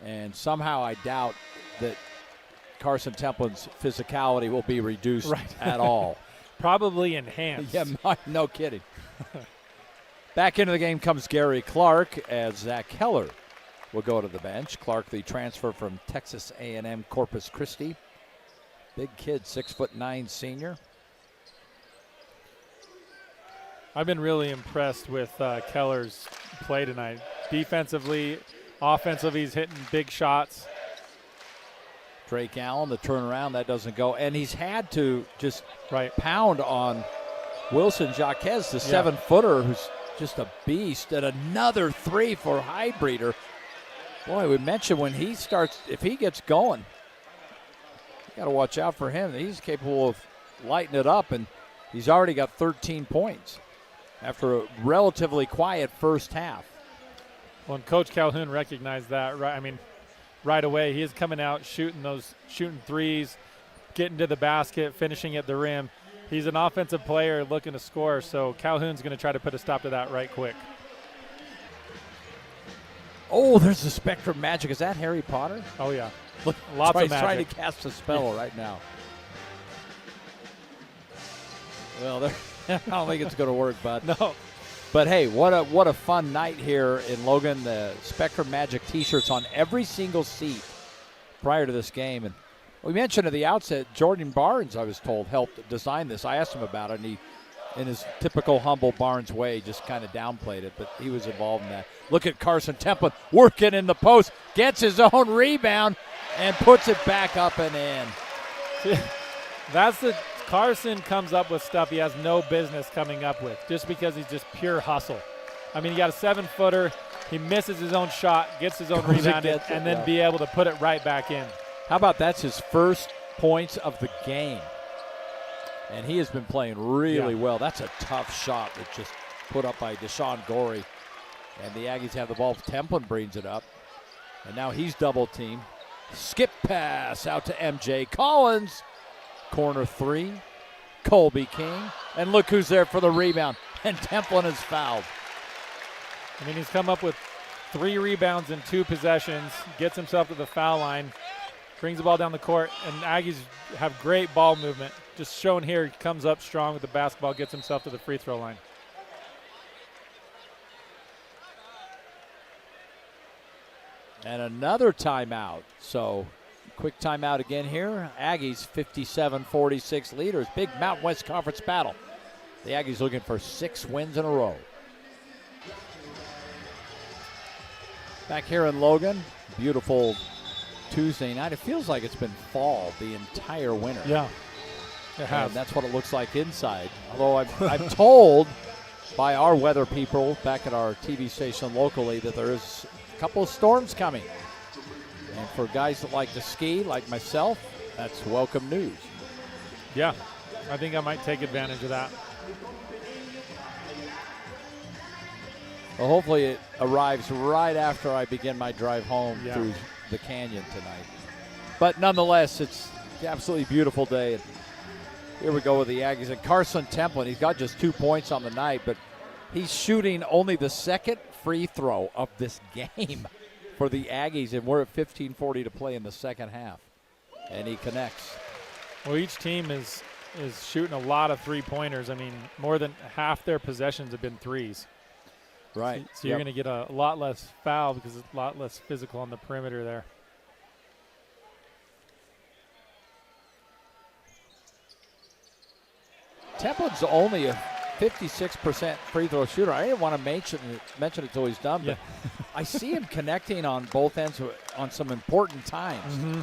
And somehow I doubt that Carson Templin's physicality will be reduced at all. Probably enhanced. Yeah, no kidding. Back into the game comes Gary Clark as Zach Keller will go to the bench. Clark, the transfer from Texas A&M Corpus Christi. Big kid, 6'9" senior. I've been really impressed with Keller's play tonight. Defensively, offensively, he's hitting big shots. Drake Allen, the turnaround, that doesn't go. And he's had to just pound on Wilson Jaquez, the 7-footer, who's just a beast. And another 3 for Highbreeder. Boy, we mentioned when he starts, if he gets going, you got to watch out for him. He's capable of lighting it up, and he's already got 13 points after a relatively quiet first half. Well, and Coach Calhoun recognized that, right away. He is coming out shooting threes, getting to the basket, finishing at the rim. He's an offensive player looking to score, so Calhoun's going to try to put a stop to that right quick. Oh, there's the Spectrum Magic. Is that Harry Potter? Oh, yeah. Look, Lots of magic. He's trying to cast a spell right now. Well, I don't think it's going to work, but no. But hey, what a fun night here in Logan. The Spectrum Magic T-shirts on every single seat prior to this game, and we mentioned at the outset, Jordan Barnes, I was told, helped design this. I asked him about it, and he, in his typical humble Barnes way, just kind of downplayed it, but he was involved in that. Look at Carson Templin working in the post, gets his own rebound, and puts it back up and in. Carson comes up with stuff he has no business coming up with, just because he's just pure hustle. I mean, he got a 7-footer, he misses his own shot, gets his own rebound, and then be able to put it right back in. How about that's his first points of the game? And he has been playing really well. That's a tough shot that just put up by Deshaun Gorey. And the Aggies have the ball. Templin brings it up. And now he's double teamed. Skip pass out to MJ Collins. Corner 3. Colby King. And look who's there for the rebound. And Templin is fouled. I mean, he's come up with 3 rebounds in 2 possessions. Gets himself to the foul line. Brings the ball down the court. And Aggies have great ball movement. Just shown here, he comes up strong with the basketball, gets himself to the free throw line. And another timeout. So, quick timeout again here. Aggies 57-46 leaders. Big Mountain West Conference battle. The Aggies looking for 6 wins in a row. Back here in Logan, beautiful Tuesday night. It feels like it's been fall the entire winter. Yeah, it has. And that's what it looks like inside. Although I'm told by our weather people back at our TV station locally that there is a couple of storms coming. And for guys that like to ski, like myself, that's welcome news. Yeah, I think I might take advantage of that. Well, hopefully it arrives right after I begin my drive home through the canyon tonight. But nonetheless, it's an absolutely beautiful day. And here we go with the Aggies. And Carson Templin, he's got just 2 points on the night, but he's shooting only the second free throw of this game for the Aggies, and we're at 15:40 to play in the second half. And he connects. Well, each team is shooting a lot of three-pointers. I mean, more than half their possessions have been threes. Right. So you're going to get a lot less foul because it's a lot less physical on the perimeter there. Templin's only a 56% free throw shooter. I didn't want to mention it until he's done, but I see him connecting on both ends on some important times. Mm-hmm.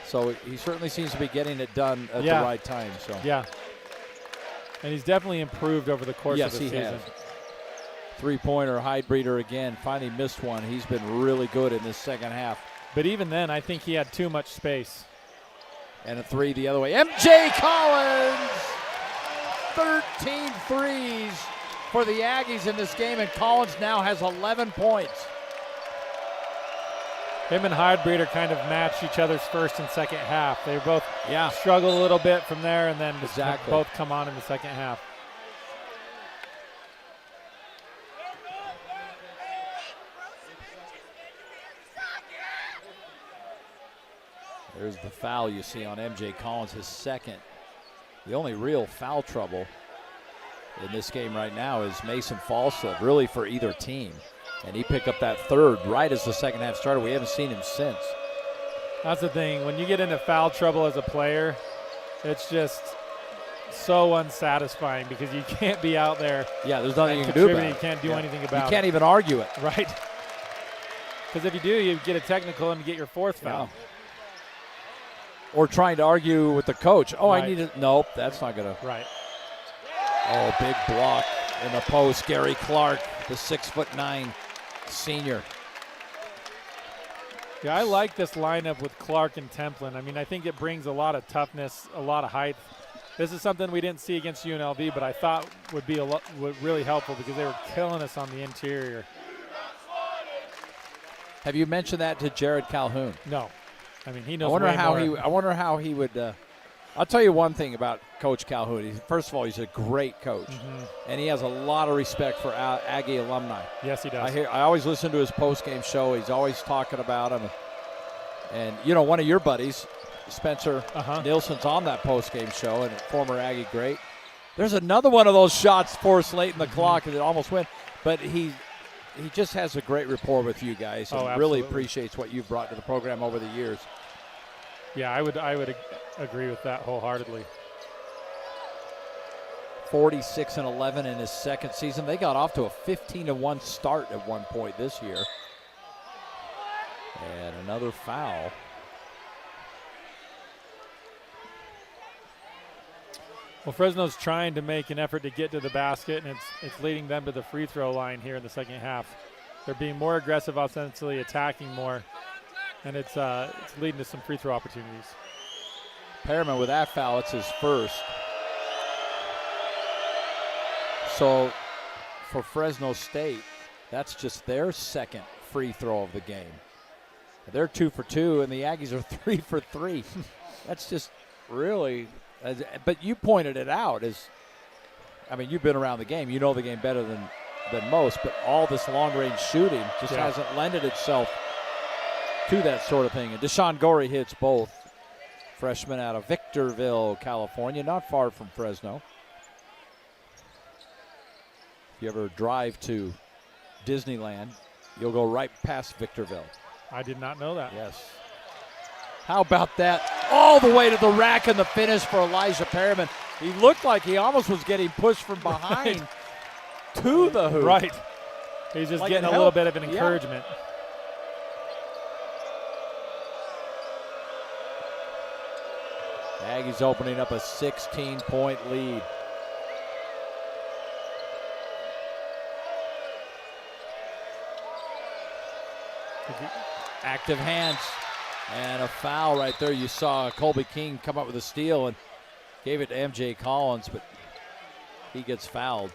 So he certainly seems to be getting it done at the right time. So and he's definitely improved over the course of the season. Has. Three-pointer, Highbreeder again, finally missed one. He's been really good in this second half. But even then, I think he had too much space. And a 3 the other way. MJ Collins! 13 threes for the Aggies in this game, and Collins now has 11 points. Him and Highbreeder kind of match each other's first and second half. They both struggle a little bit from there, and then both come on in the second half. There's the foul you see on M.J. Collins, his second. The only real foul trouble in this game right now is Mason Falsa, really for either team. And he picked up that third right as the second half started. We haven't seen him since. That's the thing. When you get into foul trouble as a player, it's just so unsatisfying because you can't be out there. Yeah, there's nothing you can do about it. You can't do anything about it. You can't even argue it. Right. Because if you do, you get a technical and you get your fourth foul. Yeah. Or trying to argue with the coach. Oh, Right. I need it. Nope, that's not going to. Right. Oh, big block in the post. Gary Clark, the 6'9" senior. Yeah, I like this lineup with Clark and Templin. I mean, I think it brings a lot of toughness, a lot of height. This is something we didn't see against UNLV, but I thought would be really helpful because they were killing us on the interior. Have you mentioned that to Jared Calhoun? No. I mean, he knows. I wonder how he would. I'll tell you one thing about Coach Calhoun. First of all, he's a great coach, and he has a lot of respect for Aggie alumni. Yes, he does. I always listen to his post-game show. He's always talking about them. And you know, one of your buddies, Spencer Nielsen's on that post-game show, and former Aggie great. There's another one of those shots forced late in the clock that almost went, but he just has a great rapport with you guys, and really appreciates what you've brought to the program over the years. Yeah, I would agree with that wholeheartedly. 46-11 in his second season. They got off to a 15-1 start at one point this year. And another foul. Well, Fresno's trying to make an effort to get to the basket, and it's leading them to the free throw line here in the second half. They're being more aggressive offensively, attacking more, and it's leading to some free throw opportunities. Perriman with that foul, it's his first. So for Fresno State, that's just their second free throw of the game. They're 2 for 2, and the Aggies are 3 for 3. That's just really, but you pointed it out I mean, you've been around the game. You know the game better than most, but all this long-range shooting just hasn't lended itself to that sort of thing. And Deshaun Gorey hits both. Freshman out of Victorville, California, not far from Fresno. If you ever drive to Disneyland, you'll go right past Victorville. I did not know that. Yes. How about that? All the way to the rack and the finish for Elijah Perriman. He looked like he almost was getting pushed from behind to the hoop. Right. He's just getting a little bit of an encouragement. Aggies opening up a 16-point lead. Active hands and a foul right there. You saw Colby King come up with a steal and gave it to M.J. Collins, but he gets fouled.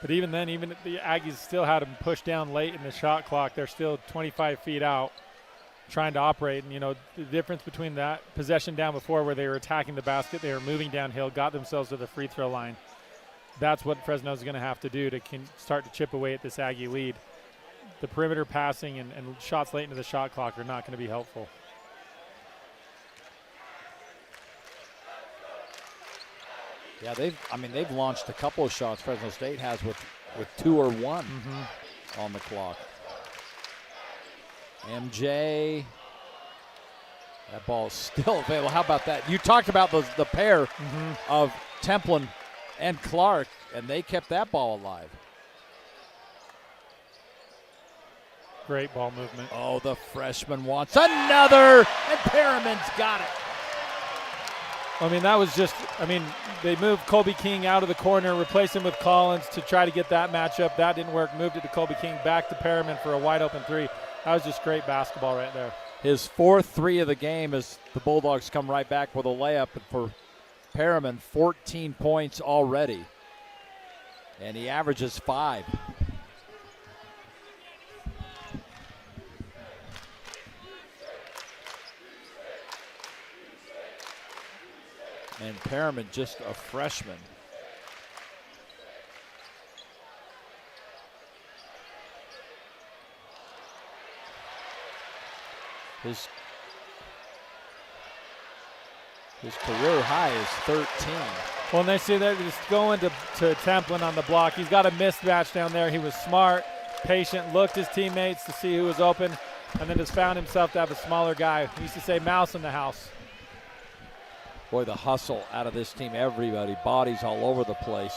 But even then, even if the Aggies still had him pushed down late in the shot clock, they're still 25 feet out trying to operate. And, you know, the difference between that possession down before where they were attacking the basket, they were moving downhill, got themselves to the free throw line. That's what Fresno's going to have to do to start to chip away at this Aggie lead. The perimeter passing and shots late into the shot clock are not going to be helpful. Yeah, they've launched a couple of shots. Fresno State has with 2 or 1 on the clock. MJ, that ball is still available. How about that? You talked about the pair of Templin and Clark, and they kept that ball alive. Great ball movement. Oh, the freshman wants another, and Perriman's got it. I mean, that was just, they moved Colby King out of the corner, replaced him with Collins to try to get that matchup. That didn't work. Moved it to Colby King, back to Perriman for a wide open three. That was just great basketball right there. His 4th 3 of the game as the Bulldogs come right back with a layup. And for Perriman, 14 points already. And he averages 5. And Perriman just a freshman. His career high is 13. Well, and they see they're just going to Templin on the block. He's got a mismatch down there. He was smart, patient, looked his teammates to see who was open, and then just found himself to have a smaller guy. He used to say mouse in the house. Boy, the hustle out of this team, everybody, bodies all over the place.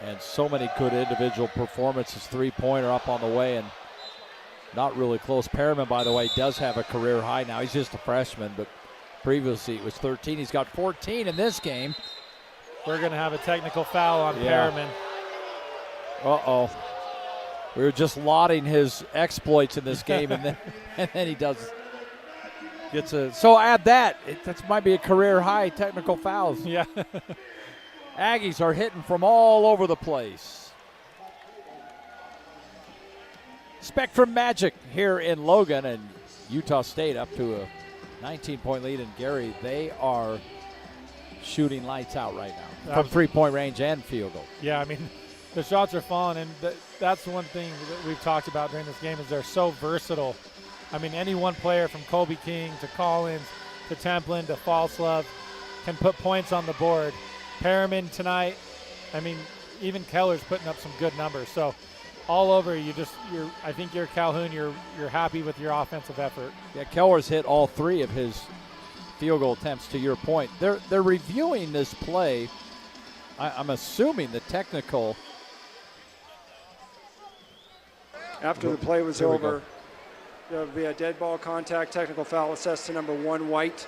And so many good individual performances. Three-pointer up on the way and not really close. Perriman, by the way, does have a career high now. He's just a freshman, but previously it was 13. He's got 14 in this game. We're going to have a technical foul on Perriman. Uh-oh. We were just lauding his exploits in this game, and then he gets a. So add that. That might be a career high, technical fouls. Yeah. Aggies are hitting from all over the place. Spectrum Magic here in Logan, and Utah State up to a 19-point lead in Gary. They are shooting lights out right now from three-point range and field goal. Yeah, I mean, the shots are falling, and that's one thing that we've talked about during this game is they're so versatile. I mean, any one player from Colby King to Collins to Templin to Falslove can put points on the board. Perriman tonight, I mean, even Keller's putting up some good numbers. So all over, I think you're Calhoun, you're happy with your offensive effort. Yeah, Keller's hit all three of his field goal attempts, to your point. They're reviewing this play. I'm assuming the technical. After the play was over, there would be a dead ball contact, technical foul assessed to number 1, White.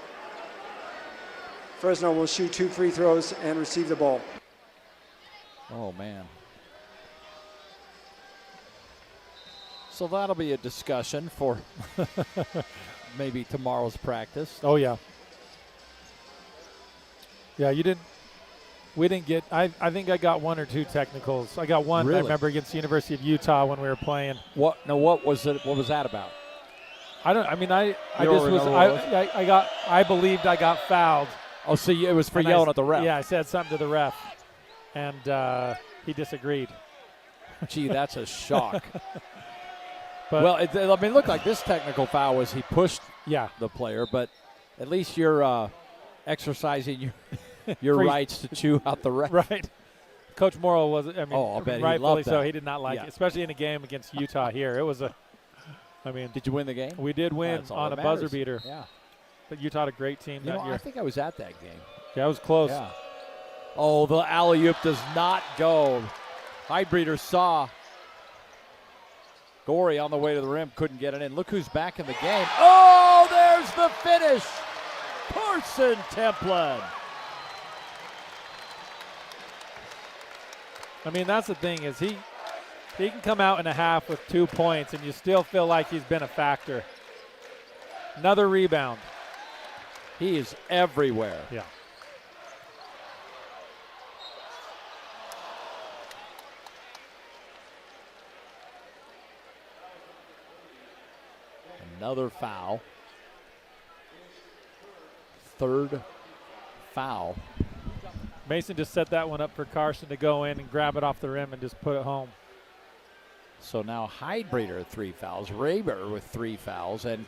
Fresno will shoot 2 free throws and receive the ball. Oh, man. So that'll be a discussion for maybe tomorrow's practice. Oh, yeah. Yeah, we didn't get, I think I got 1 or 2 technicals. I got one, really? I remember, against the University of Utah when we were playing. What was it? What was that about? I believed I got fouled. Oh, so it was for yelling at the ref. Yeah, I said something to the ref, and he disagreed. Gee, that's a shock. But, well, it looked like this technical foul was he pushed the player, but at least you're exercising your rights to chew out the ref. Right. Coach Morrill was, I'll bet rightfully he loved that. so. He did not like it, especially in a game against Utah here. It was did you win the game? We did win on a buzzer beater. Yeah. But Utah had a great team that year. I think I was at that game. Yeah, it was close. Yeah. Oh, the alley-oop does not go. Heidbreeder saw Gorey on the way to the rim, couldn't get it in. Look who's back in the game. Oh, there's the finish. Carson Templin. I mean, that's the thing is he can come out in a half with 2 points and you still feel like he's been a factor. Another rebound. He is everywhere. Yeah. Another foul. Third foul. Mason just set that one up for Carson to go in and grab it off the rim and just put it home. So now Heidbreeder 3 fouls, Raber with 3 fouls, and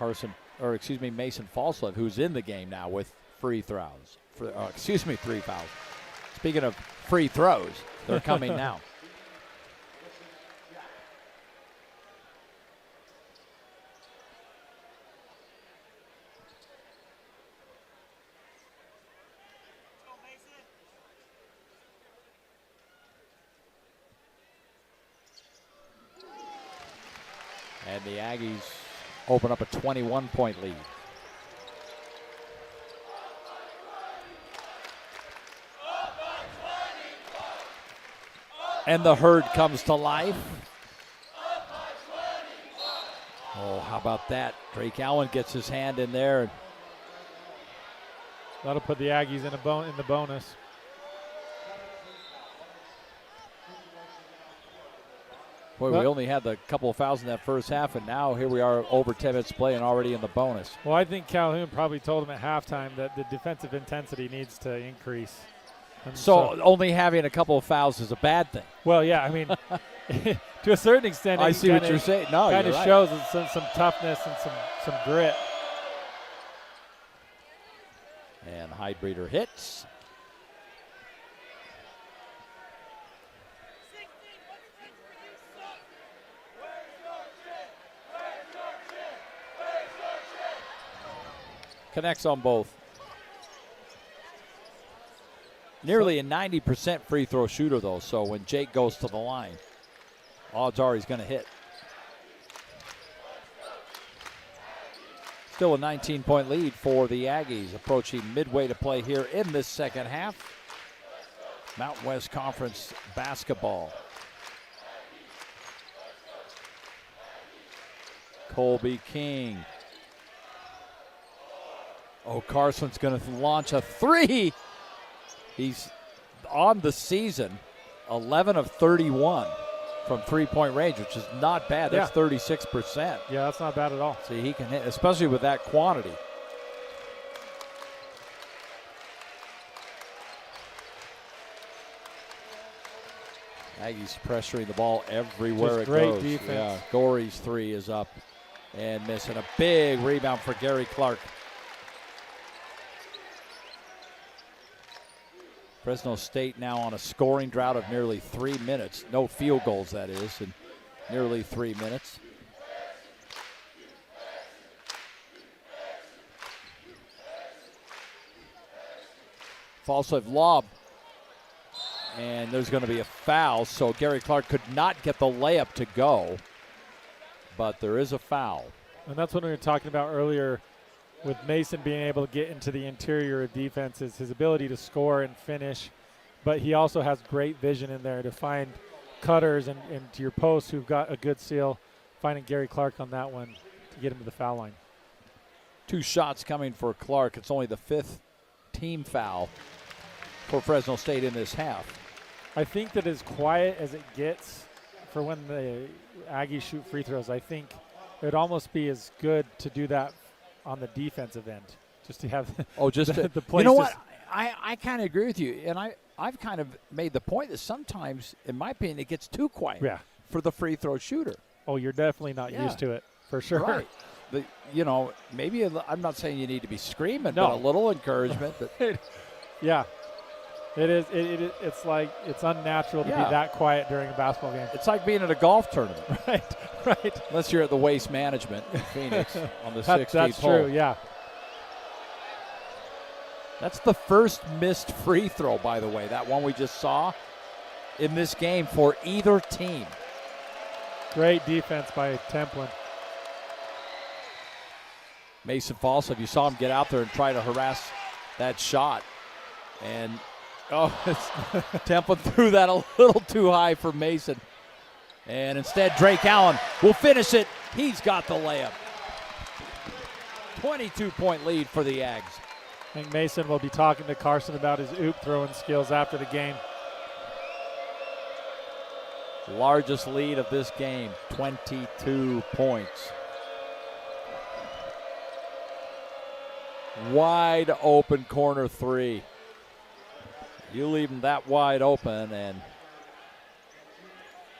Mason Falslev, who's in the game now with free throws. 3 fouls. Speaking of free throws, they're coming now. And the Aggies open up a 21-point lead. And the herd comes to life. Oh, how about that? Drake Allen gets his hand in there. That'll put the Aggies in the bonus. Boy, we only had the couple of fouls in that first half, and now here we are over 10 minutes play and already in the bonus. Well, I think Calhoun probably told him at halftime that the defensive intensity needs to increase. So only having a couple of fouls is a bad thing. Well, yeah, I mean, to a certain extent, I see what you're saying. No, kind of right. shows some toughness and some grit. Hydebreeder hits. Connects on both. Nearly a 90% free throw shooter, though, so when Jake goes to the line, odds are he's going to hit. Still a 19-point lead for the Aggies, approaching midway to play here in this second half. Mountain West Conference basketball. Colby King. Oh, Carson's going to launch a three. He's on the season 11 of 31 from three-point range, which is not bad. That's 36%. Yeah, that's not bad at all. See, he can hit, especially with that quantity. Aggies pressuring the ball everywhere Just it great goes. defense. Yeah, Gorey's three is up and missing. A big rebound for Gary Clark. Fresno State now on a scoring drought of nearly 3 minutes. No field goals, that is, in nearly 3 minutes. False lob. And there's going to be a foul, so Gary Clark could not get the layup to go. But there is a foul. And that's what we were talking about earlier with Mason being able to get into the interior of defenses, his ability to score and finish. But he also has great vision in there to find cutters and to your posts who've got a good seal, finding Gary Clark on that one to get him to the foul line. 2 shots coming for Clark. It's only the 5th team foul for Fresno State in this half. I think that as quiet as it gets for when the Aggies shoot free throws, I think it would almost be as good to do that on the defensive end, just to have the place. You know what? I kind of agree with you, and I've kind of made the point that sometimes, in my opinion, it gets too quiet for the free throw shooter. Oh, you're definitely not used to it, for sure. Right. Maybe I'm not saying you need to be screaming, but a little encouragement. But yeah. It is. It's like it's unnatural to be that quiet during a basketball game. It's like being at a golf tournament. Right. Unless you're at the Waste Management in Phoenix on the 16th That's hole. true, yeah. That's the first missed free throw, by the way, that one we just saw in this game for either team. Great defense by Templin. Mason Falso, you saw him get out there and try to harass that shot. And Templin threw that a little too high for Mason. And instead, Drake Allen will finish it. He's got the layup. 22-point lead for the Ags. I think Mason will be talking to Carson about his oop throwing skills after the game. Largest lead of this game, 22 points. Wide open corner three. You leave him that wide open, and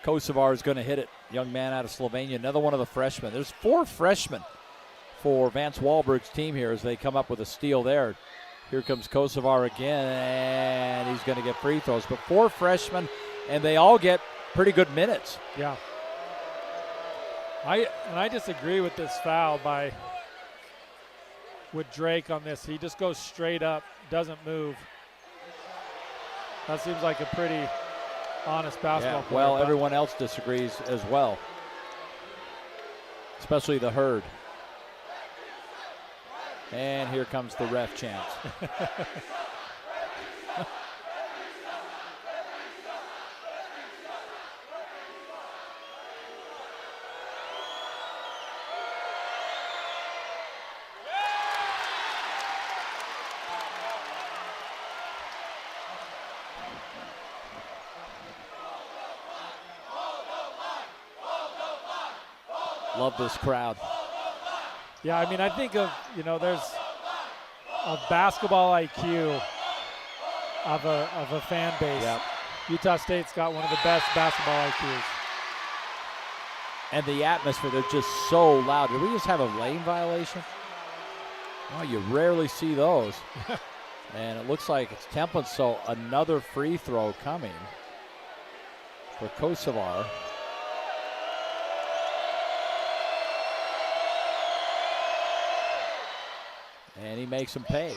Kosovar is going to hit it. Young man out of Slovenia, another one of the freshmen. There's 4 freshmen for Vance Wahlberg's team here as they come up with a steal there. Here comes Kosovar again, and he's going to get free throws. But 4 freshmen, and they all get pretty good minutes. Yeah. I disagree with this foul with Drake on this. He just goes straight up, doesn't move. That seems like a pretty honest basketball player. Well, everyone else disagrees as well, especially the herd. And here comes the ref chance. Love this crowd. Yeah, I mean, I think of, there's a basketball IQ of a fan base. Yep. Utah State's got one of the best basketball IQs. And the atmosphere, they're just so loud. Did we just have a lane violation? Oh, you rarely see those. And it looks like it's Templin, so another free throw coming for Kosovar. And he makes him pay.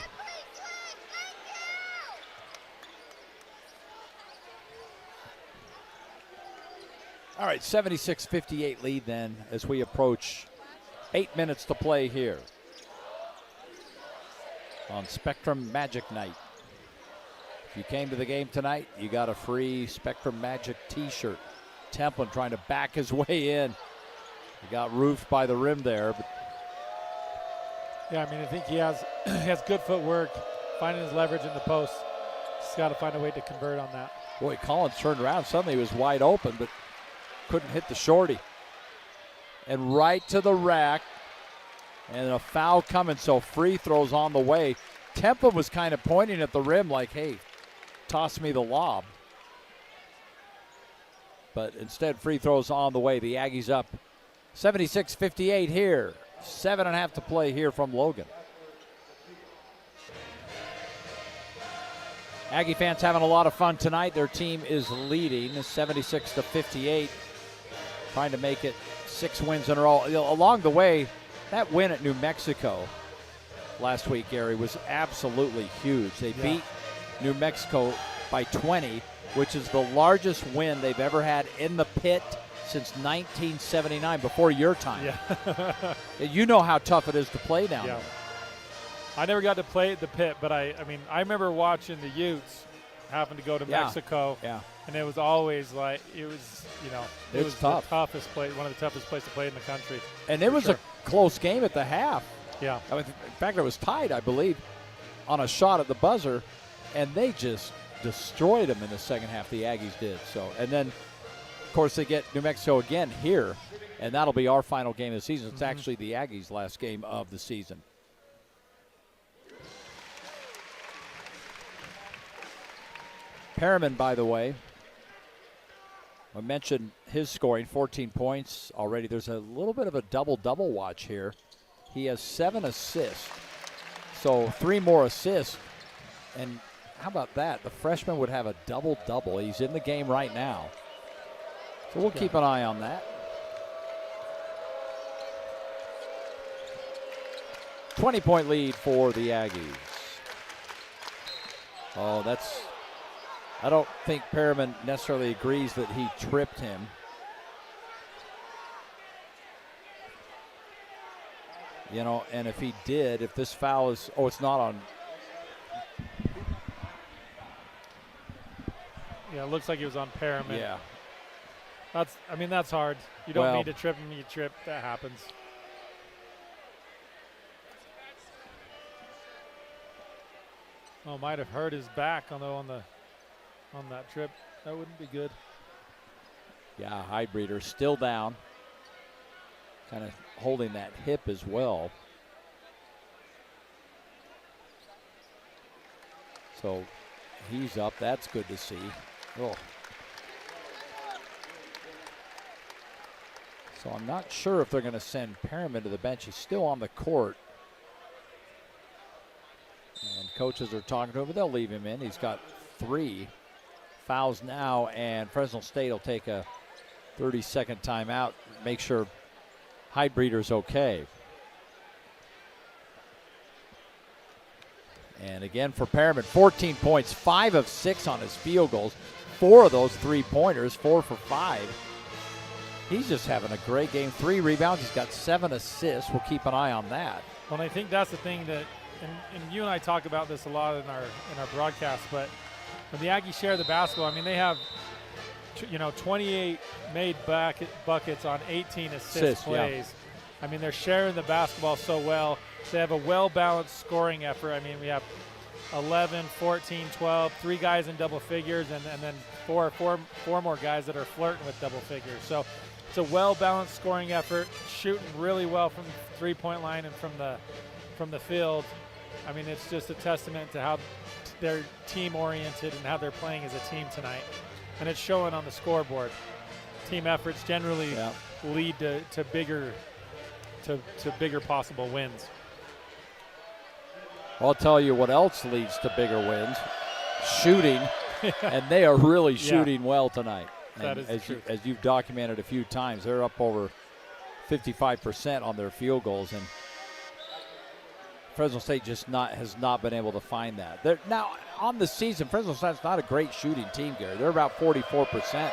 All right, 76-58 lead then as we approach 8 minutes to play here on Spectrum Magic Night. If you came to the game tonight, you got a free Spectrum Magic t-shirt. Templin trying to back his way in. He got roofed by the rim there. But yeah, I mean, I think he has good footwork, finding his leverage in the post. He's got to find a way to convert on that. Boy, Collins turned around. Suddenly he was wide open, but couldn't hit the shorty. And right to the rack. And a foul coming, so free throws on the way. Templin was kind of pointing at the rim like, hey, toss me the lob. But instead, free throws on the way. The Aggies up 76-58 here. 7.5 to play here from Logan. Aggie fans having a lot of fun tonight. Their team is leading 76-58, trying to make it 6 wins in a row. Along the way, that win at New Mexico last week, Gary, was absolutely huge. They beat New Mexico by 20, which is the largest win they've ever had in the pit since 1979, before your time. Yeah. You know how tough it is to play down there. I never got to play at the pit, but I mean, I remember watching the Utes having to go to Mexico. Yeah. And it was always like, it was tough. The toughest place, one of the toughest places to play in the country. And it was a close game at the half. Yeah. I mean, in fact, it was tied, I believe, on a shot at the buzzer, and they just destroyed them in the second half. The Aggies did. So, and then, of course, they get New Mexico again here, and that'll be our final game of the season. It's actually the Aggies' last game of the season. Perriman, by the way, I mentioned his scoring, 14 points already. There's a little bit of a double-double watch here. He has 7 assists, so 3 more assists. And how about that? The freshman would have a double-double. He's in the game right now. So we'll keep an eye on that. 20-point lead for the Aggies. Oh, I don't think Perriman necessarily agrees that he tripped him. You know, and if he did, if this foul is, it's not on. Yeah, it looks like it was on Perriman. Yeah. That's hard. You don't need to trip him, you trip, that happens. Oh, might have hurt his back on that trip. That wouldn't be good. Yeah, Highbreeder still down. Kind of holding that hip as well. So he's up. That's good to see. Oh. So I'm not sure if they're going to send Perriman to the bench. He's still on the court. And coaches are talking to him, but they'll leave him in. He's got 3 fouls now, and Fresno State will take a 30-second timeout, make sure Highbreeder's okay. And again for Perriman, 14 points, 5 of 6 on his field goals, 4 of those 3-pointers, 4 for 5. He's just having a great game. 3 rebounds, he's got 7 assists. We'll keep an eye on that. Well, and I think that's the thing that, and you and I talk about this a lot in our broadcast, but when the Aggies share the basketball, I mean, they have 28 made buckets on 18 assist plays. Yeah. I mean, they're sharing the basketball so well. They have a well-balanced scoring effort. I mean, we have 11, 14, 12, 3 guys in double figures, and then four more guys that are flirting with double figures. So it's a well-balanced scoring effort, shooting really well from the three-point line and from the field. I mean, it's just a testament to how they're team-oriented and how they're playing as a team tonight. And it's showing on the scoreboard. Team efforts generally lead to bigger possible wins. I'll tell you what else leads to bigger wins: shooting, and they are really shooting well tonight. That And is true. as you've documented a few times, they're up over 55% on their field goals, and Fresno State just has not been able to find that. They're now on the season. Fresno State's not a great shooting team, Gary. They're about 44%.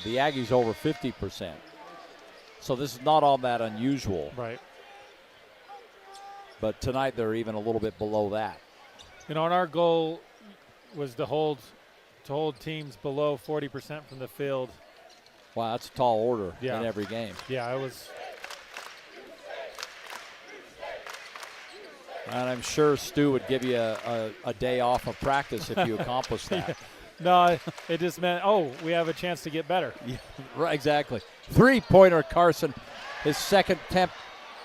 The Aggies over 50%. So this is not all that unusual. Right. But tonight they're even a little bit below that. And our goal was to hold teams below 40% from the field. Wow, that's a tall order Yeah. in every game. Yeah, it was. And I'm sure Stu would give you a day off of practice if you accomplished that. No, it just meant, we have a chance to get better. Yeah, right, exactly. Three-pointer, Carson. His second attempt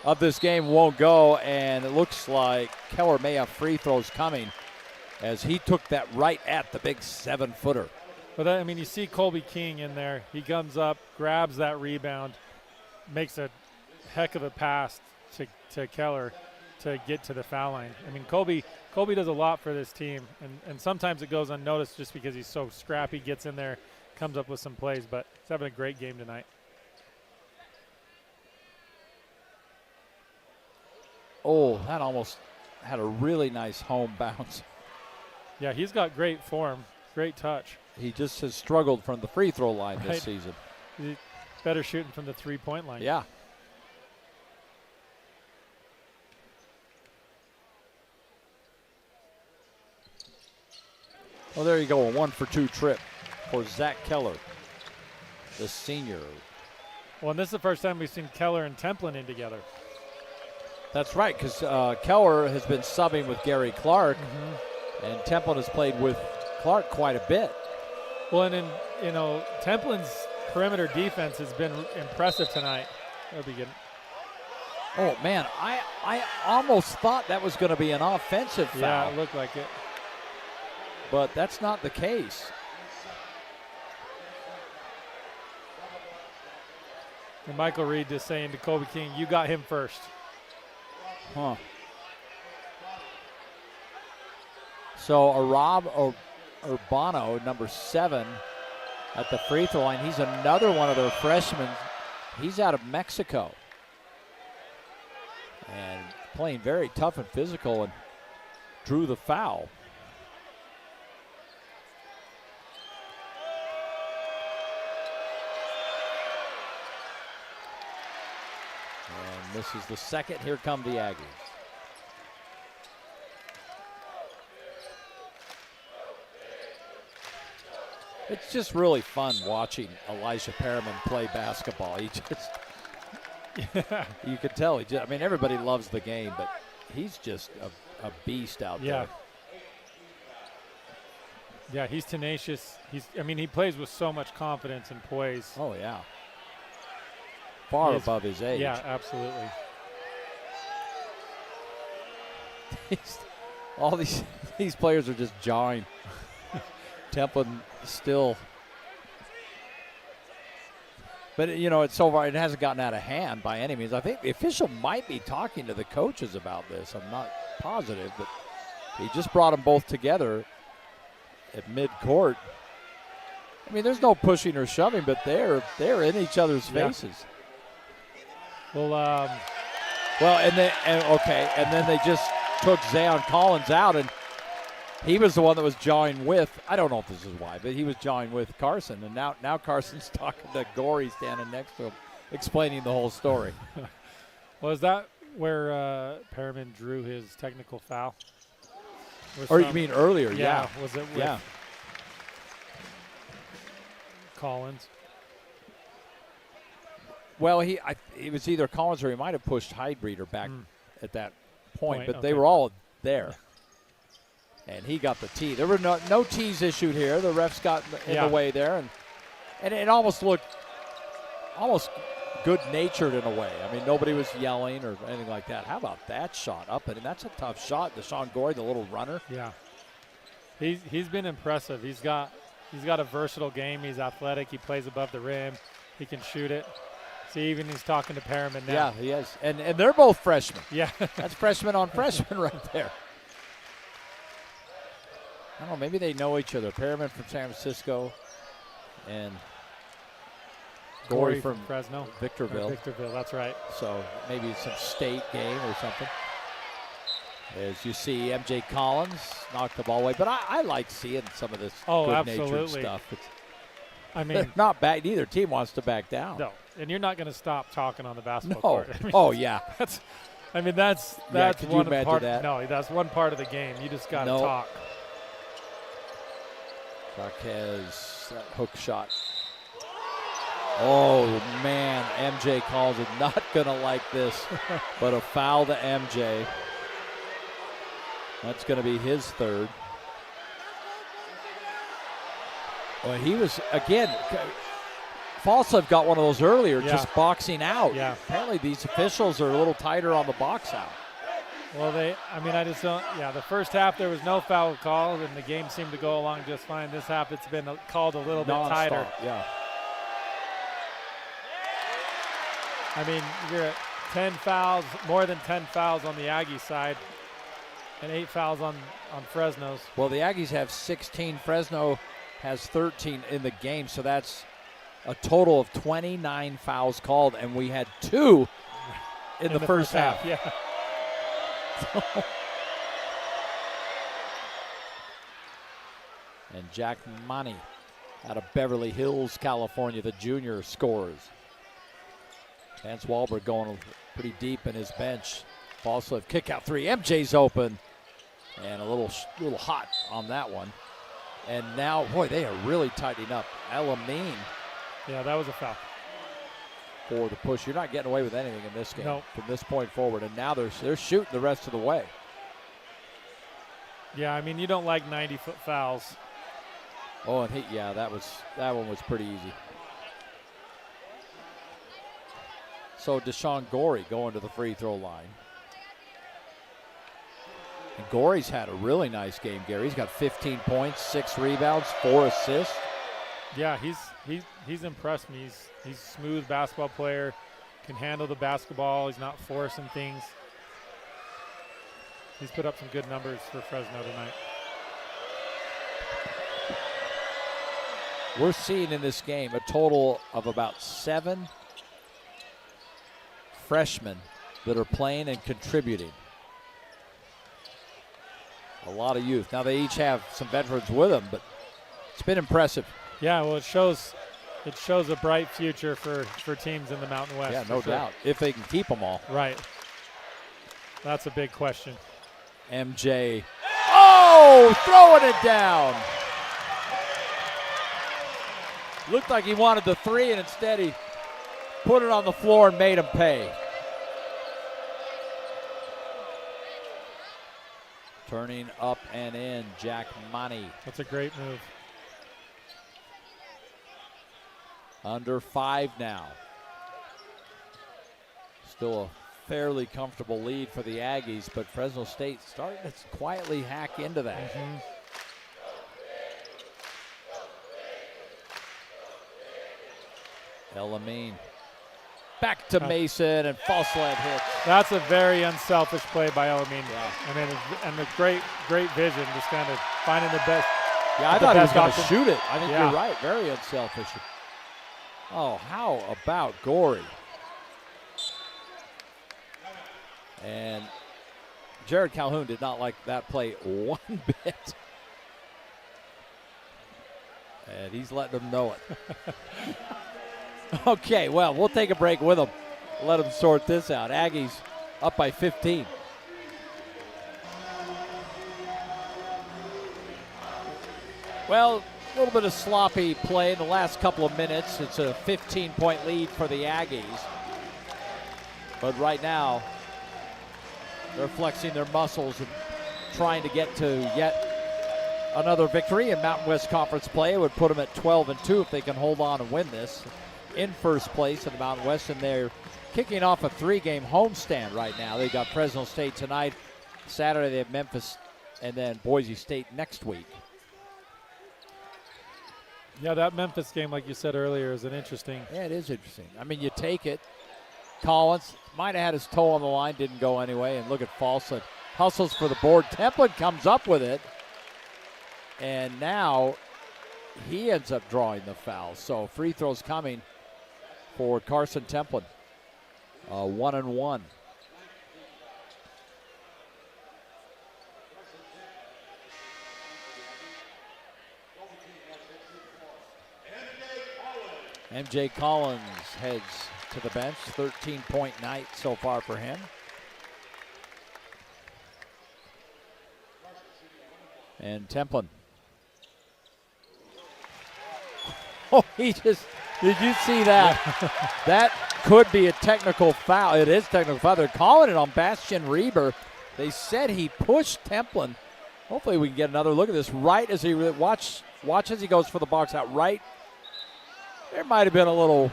of this game won't go, and it looks like Keller may have free throws coming as he took that right at the big 7-footer. But you see Colby King in there. He comes up, grabs that rebound, makes a heck of a pass to Keller to get to the foul line. Colby does a lot for this team, and sometimes it goes unnoticed just because he's so scrappy, gets in there, comes up with some plays, but he's having a great game tonight. Oh, that almost had a really nice home bounce. Yeah, he's got great form, great touch. He just has struggled from the free throw line this season. He's better shooting from the three-point line. Yeah. Well, there you go, a 1-for-2 trip for Zach Keller, the senior. Well, and this is the first time we've seen Keller and Templin in together. That's right, because Keller has been subbing with Gary Clark, and Templin has played with Clark quite a bit. Well, and Templin's perimeter defense has been impressive tonight. That'll be good. Oh, man, I almost thought that was going to be an offensive foul. Yeah, it looked like it. But that's not the case. And Michael Reed just saying to Colby King, you got him first. Huh. So Arab Urbano, number 7, at the free throw line. He's another one of their freshmen. He's out of Mexico. And playing very tough and physical, and drew the foul. And this is the second. Here come the Aggies. It's just really fun watching Elijah Perriman play basketball. He just, you can tell. Everybody loves the game, but he's just a beast out there. Yeah, he's tenacious. He plays with so much confidence and poise. Oh, yeah. Far above his age. Yeah, absolutely. All these players are just jawing. Templin still. But, it's so far, it hasn't gotten out of hand by any means. I think the official might be talking to the coaches about this. I'm not positive, but he just brought them both together at midcourt. There's no pushing or shoving, but they're in each other's faces. Well, and then they just took Zayon Collins out, and he was the one that was jawing with, I don't know if this is why, but he was jawing with Carson, and now Carson's talking to Gorey standing next to him, explaining the whole story. Well, is that where Perriman drew his technical foul? Or you mean earlier? Yeah. Was it with yeah. Collins? Well, it was either Collins or he might have pushed Heidbreeder back at that point, but they okay. were all there. And he got the tee. There were no tees issued here. The refs got in the way there, and it almost looked good-natured in a way. Nobody was yelling or anything like that. How about that shot up? And that's a tough shot. Deshaun Gorey, the little runner. Yeah, he's been impressive. He's got a versatile game. He's athletic. He plays above the rim. He can shoot it. See, even he's talking to Perriman now. Yeah, he is. And they're both freshmen. Yeah. That's freshman on freshman right there. I don't know, maybe they know each other. Perriman from San Francisco and Gorey from Fresno. Victorville. Victorville, that's right. So maybe it's some state game or something. As you see, MJ Collins knocked the ball away. But I like seeing some of this good-natured absolutely. stuff. I mean, not back. Neither team wants to back down. no, and you're not going to stop talking on the basketball No. court. I mean, Oh, yeah. that's could one you imagine part. that? No, that's one part of the game. You just got to No. talk. Marquez, that hook shot. Oh, man, MJ Collins is not going to like this, but a foul to MJ. That's going to be his third. Well, he was, again, Falsev got one of those earlier, just boxing out. Yeah. Apparently these officials are a little tighter on the box out. Well, I just don't. Yeah, the first half there was no foul call, and the game seemed to go along just fine. This half it's been called a little bit tighter. Yeah. I mean, you're at 10 fouls, more than 10 fouls on the Aggie side, and 8 fouls on Fresno's. Well, the Aggies have 16. Fresno has 13 in the game, so that's a total of 29 fouls called, and we had 2 in the first half. Yeah. And Jack Money out of Beverly Hills, California, the junior, scores. Vance Wahlberg going pretty deep in his bench. Falsev kick out three. MJ's open. And a little hot on that one. And now, boy, they are really tightening up. Elamine. Yeah, that was a foul. For the push. You're not getting away with anything in this game Nope. from this point forward. And now they're shooting the rest of the way. Yeah, I mean, you don't like 90-foot fouls. Oh, and that one was pretty easy. So Deshaun Gorey going to the free throw line. And Gorey's had a really nice game, Gary. He's got 15 points, 6 rebounds, 4 assists. Yeah, he's impressed me. He's a smooth basketball player, can handle the basketball. He's not forcing things. He's put up some good numbers for Fresno tonight. We're seeing in this game a total of about 7 freshmen that are playing and contributing. A lot of youth. Now they each have some veterans with them, but it's been impressive. Yeah, well, it shows a bright future for teams in the Mountain West. Yeah, no doubt. If they can keep them all. Right. That's a big question. MJ. Oh, throwing it down. Looked like he wanted the 3, and instead he put it on the floor and made him pay. Turning up and in, Jack Money. That's a great move. Under 5 now. Still a fairly comfortable lead for the Aggies, but Fresno State starting to quietly hack into that. Mm-hmm. Elamine. Back to Mason, and Falsev hits. That's a very unselfish play by Elamine. Yeah. I mean, and a great vision, just kind of finding the best. Yeah, I thought he was going to option. shoot it. I think Yeah. you're right. Very unselfish. Oh, how about Gorey? And Jared Calhoun did not like that play one bit. And he's letting them know it. Okay, well, we'll take a break with them. Let them sort this out. Aggies up by 15. Well, a little bit of sloppy play in the last couple of minutes. It's a 15-point lead for the Aggies. But right now, they're flexing their muscles and trying to get to yet another victory in Mountain West Conference play. It would put them at 12-2 if they can hold on and win this. In first place in the Mountain West, and they're kicking off a 3-game homestand right now. They got Fresno State tonight. Saturday they have Memphis, and then Boise State next week. Yeah, that Memphis game, like you said earlier, is an interesting. Yeah, it is interesting. I mean, you take it. Collins might have had his toe on the line, didn't go anyway. And look at Falsett. Hustles for the board. Templin comes up with it. And now he ends up drawing the foul. So free throws coming for Carson Templin. 1-1. MJ Collins heads to the bench. 13-point night so far for him. And Templin. Oh, he just, did you see that? That could be a technical foul. It is technical foul. They're calling it on Bastian Reber. They said he pushed Templin. Hopefully we can get another look at this right as he, watch as he goes for the box out right. There might have been a little,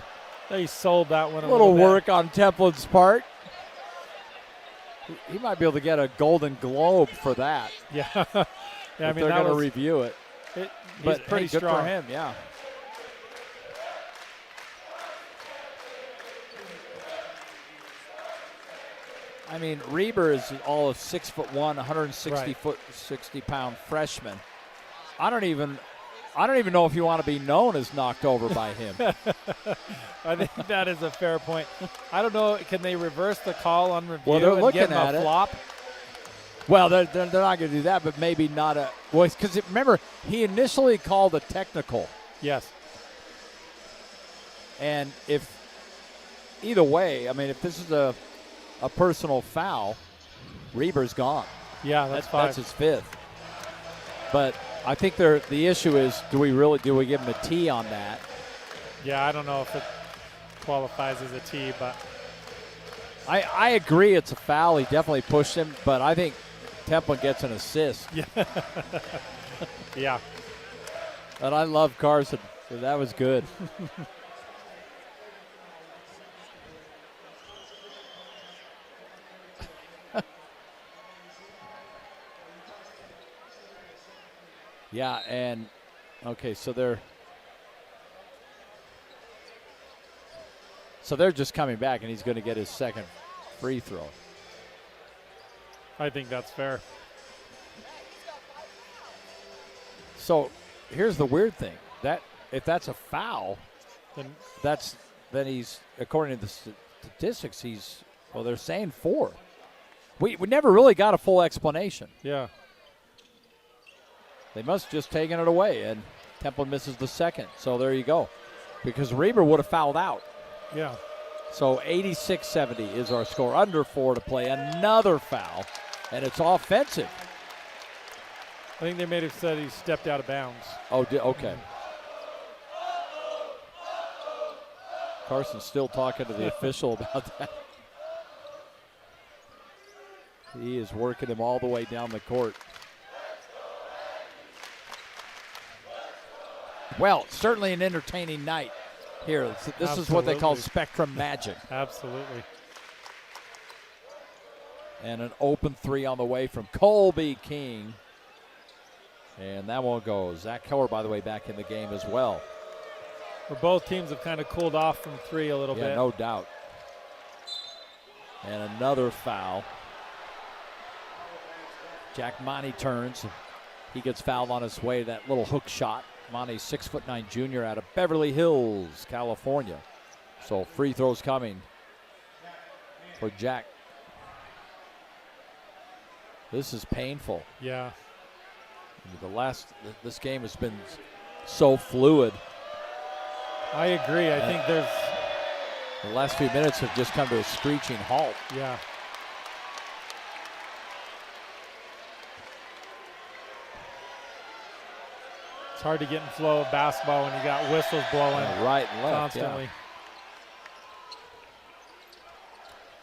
They sold that one a little bit. work on Templin's part. He might be able to get a Golden Globe for that. Yeah. Yeah, I If mean, they're that going to was, review it. he's But pretty hey, good strong. for him, yeah. I mean, Reber is all of 6'1", 160-pound freshman. I don't even know if you want to be known as knocked over by him. I think that is a fair point. I don't know. Can they reverse the call on review Well, they're and looking give him at a it. flop? Well, they're not going to do that, but maybe not a – well, because remember, he initially called a technical. Yes. And if – either way, I mean, if this is a personal foul, Reber's gone. Yeah, that's fine. That's his fifth. But I think the issue is, do we give him a T on that? Yeah, I don't know if it qualifies as a T, but I agree it's a foul. He definitely pushed him, but I think Templin gets an assist. yeah. And I love Carson. So that was good. Yeah, and okay, so they're just coming back, and he's going to get his second free throw. I think that's fair. So here's the weird thing: that if that's a foul, Then then he's, according to the statistics, they're saying 4. We never really got a full explanation. yeah. They must have just taken it away, and Templin misses the second. So there you go. Because Reber would have fouled out. Yeah. So 86-70 is our score. Under 4 to play. Another foul, and it's offensive. I think they may have said he stepped out of bounds. Oh, okay. Carson's still talking to the official about that. He is working him all the way down the court. Well, certainly an entertaining night here. This is what they call Absolutely. Spectrum Magic. Absolutely. And an open 3 on the way from Colby King. And that won't go. Zach Keller, by the way, back in the game as well. Where both teams have kind of cooled off from 3 a little bit. Yeah, no doubt. And another foul. Jack Monty turns. He gets fouled on his way. That little hook shot. Monty's 6'9" junior out of Beverly Hills, California. So free throws coming for Jack. This is painful. Yeah. This game has been so fluid. I agree. I think there's, The last few minutes have just come to a screeching halt. yeah. It's hard to get in flow of basketball when you got whistles blowing Right and left, constantly.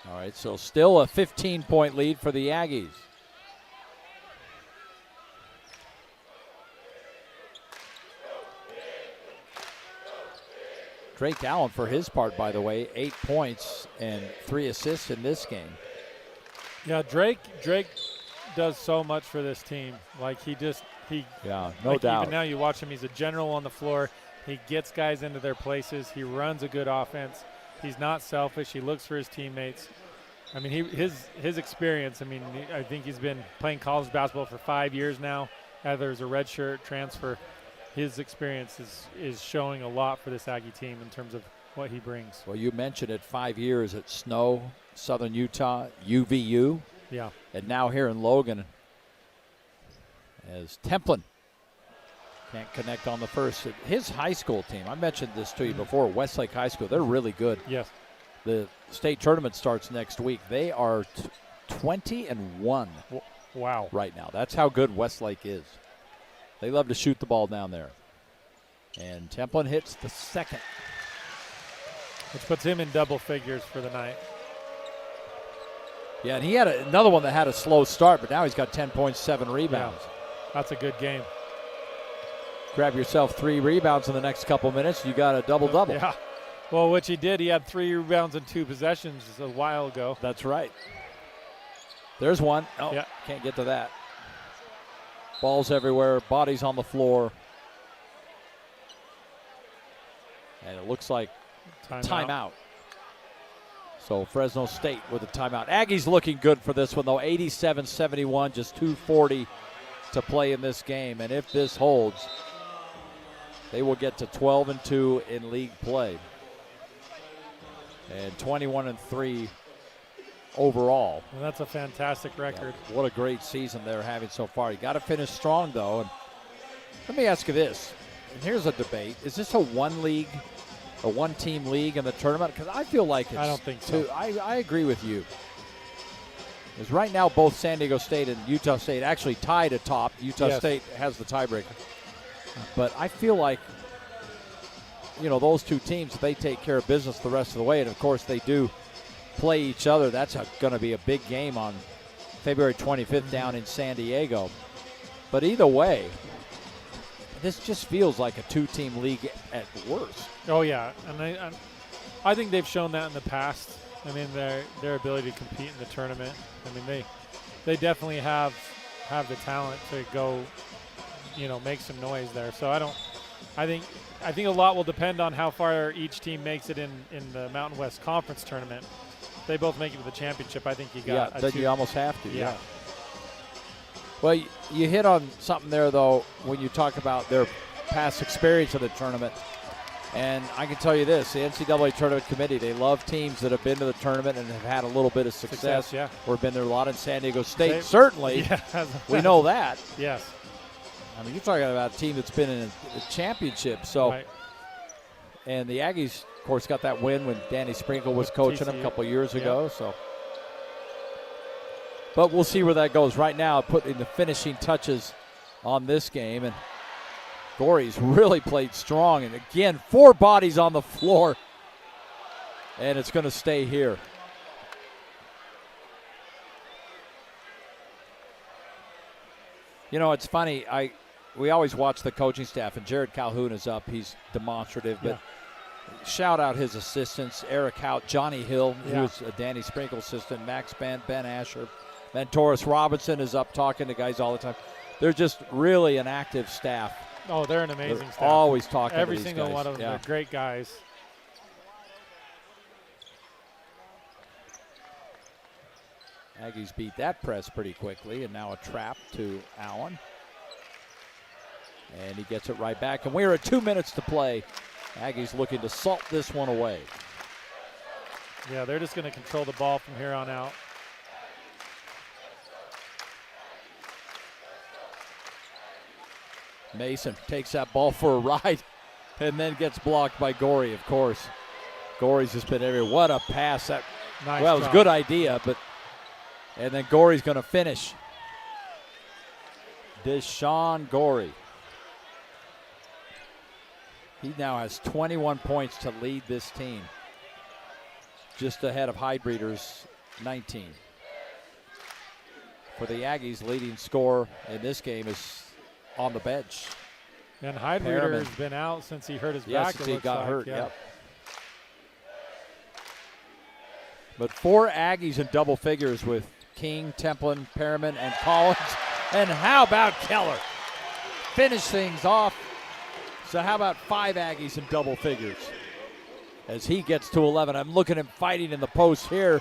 yeah. All right, so still a 15-point lead for the Aggies. Drake Allen, for his part, by the way, 8 points and 3 assists in this game. Yeah, Drake does so much for this team. Like he Yeah, no like doubt. Even now you watch him, he's a general on the floor. He gets guys into their places. He runs a good offense. He's not selfish. He looks for his teammates. I mean, his experience, I mean, I think he's been playing college basketball for 5 years now. Either as a redshirt transfer, his experience is showing a lot for this Aggie team in terms of what he brings. Well, you mentioned it, 5 years at Snow, Southern Utah, UVU. Yeah. And now here in Logan as Templin can't connect on the first. His high school team, I mentioned this to you before, Westlake High School, they're really good. Yes. The state tournament starts next week. They are 20-1 Wow. right now. That's how good Westlake is. They love to shoot the ball down there. And Templin hits the second. Which puts him in double figures for the night. Yeah, and he had another one that had a slow start, but now he's got 10 points, 7 rebounds. Yeah, that's a good game. Grab yourself 3 rebounds in the next couple minutes. You got a double-double. Yeah. Well, which he did. He had 3 rebounds and 2 possessions a while ago. That's right. There's one. Oh, yeah. Can't get to that. Balls everywhere, bodies on the floor. And it looks like timeout. So Fresno State with a timeout. Aggies looking good for this one, though. 87-71, just 2:40 to play in this game. And if this holds, they will get to 12-2 in league play. And 21-3 overall. Well, that's a fantastic record. Yeah, what a great season they're having so far. You got to finish strong, though. And let me ask you this. And here's a debate. Is this a one-team league in the tournament? Because I feel like it's I don't think so. I agree with you. Because right now both San Diego State and Utah State actually tied atop. Utah Yes. State has the tiebreaker. But I feel like, you know, those two teams, they take care of business the rest of the way. And, of course, they do play each other. That's going to be a big game on February 25th down in San Diego. But either way, this just feels like a two-team league at worst. Oh, yeah. And I think they've shown that in the past. I mean, their ability to compete in the tournament. I mean, they definitely have the talent to go, you know, make some noise there. So I think a lot will depend on how far each team makes it in the Mountain West Conference tournament. If they both make it to the championship, I think you got then you almost have to. Yeah. Well, you hit on something there, though, when you talk about their past experience of the tournament. And I can tell you this, the NCAA Tournament Committee, they love teams that have been to the tournament and have had a little bit of success. Yeah. We've been there a lot in San Diego State. Certainly, yeah. We know that. Yes. I mean, you're talking about a team that's been in a championship. So, right. And the Aggies, of course, got that win when Danny Sprinkle was coaching them a couple of years ago. So, but we'll see where that goes. Right now, putting the finishing touches on this game, and Gorey's really played strong. And again, 4 bodies on the floor, and it's going to stay here. You know, it's funny. We always watch the coaching staff, and Jared Calhoun is up. He's demonstrative, but shout out his assistants, Eric Hout, Johnny Hill, who was a Danny Sprinkle assistant, Max Ben Asher, Mentoris Robinson is up talking to guys all the time. They're just really an active staff. Oh, they're an amazing staff. Always talking Every to these single guys. one of them. They're great guys. Aggies beat that press pretty quickly, and now a trap to Allen. And he gets it right back. And we're at 2 minutes to play. Aggies looking to salt this one away. Yeah, they're just going to control the ball from here on out. Mason takes that ball for a ride and then gets blocked by Gorey, of course. Gorey's just been everywhere. What a pass. That Nice it was a good idea, but and then Gorey's going to finish. Deshaun Gorey. He now has 21 points to lead this team. Just ahead of Hydebreeder's 19. For the Aggies, leading scorer in this game is on the bench. And Hydebreeder has been out since he hurt his back. Yes, he got hurt, yeah. yep. But 4 Aggies in double figures with King, Templin, Perriman, and Collins. And how about Keller? Finish things off So how about 5 Aggies in double figures? As he gets to 11. I'm looking at him fighting in the post here.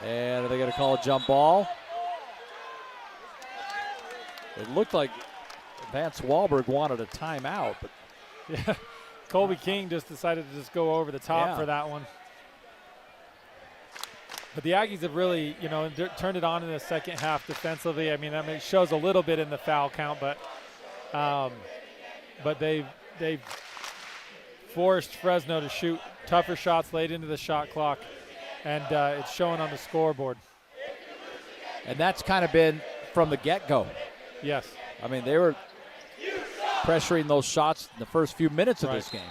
And are they going to call a jump ball? It looked like Vance Wahlberg wanted a timeout, but yeah, Colby King just decided to just go over the top for that one. But the Aggies have really, turned it on in the second half defensively. I mean, it shows a little bit in the foul count, but they've forced Fresno to shoot tougher shots late into the shot clock, and it's showing on the scoreboard. And that's kind of been from the get-go. Yes. I mean, they were pressuring those shots in the first few minutes of this game.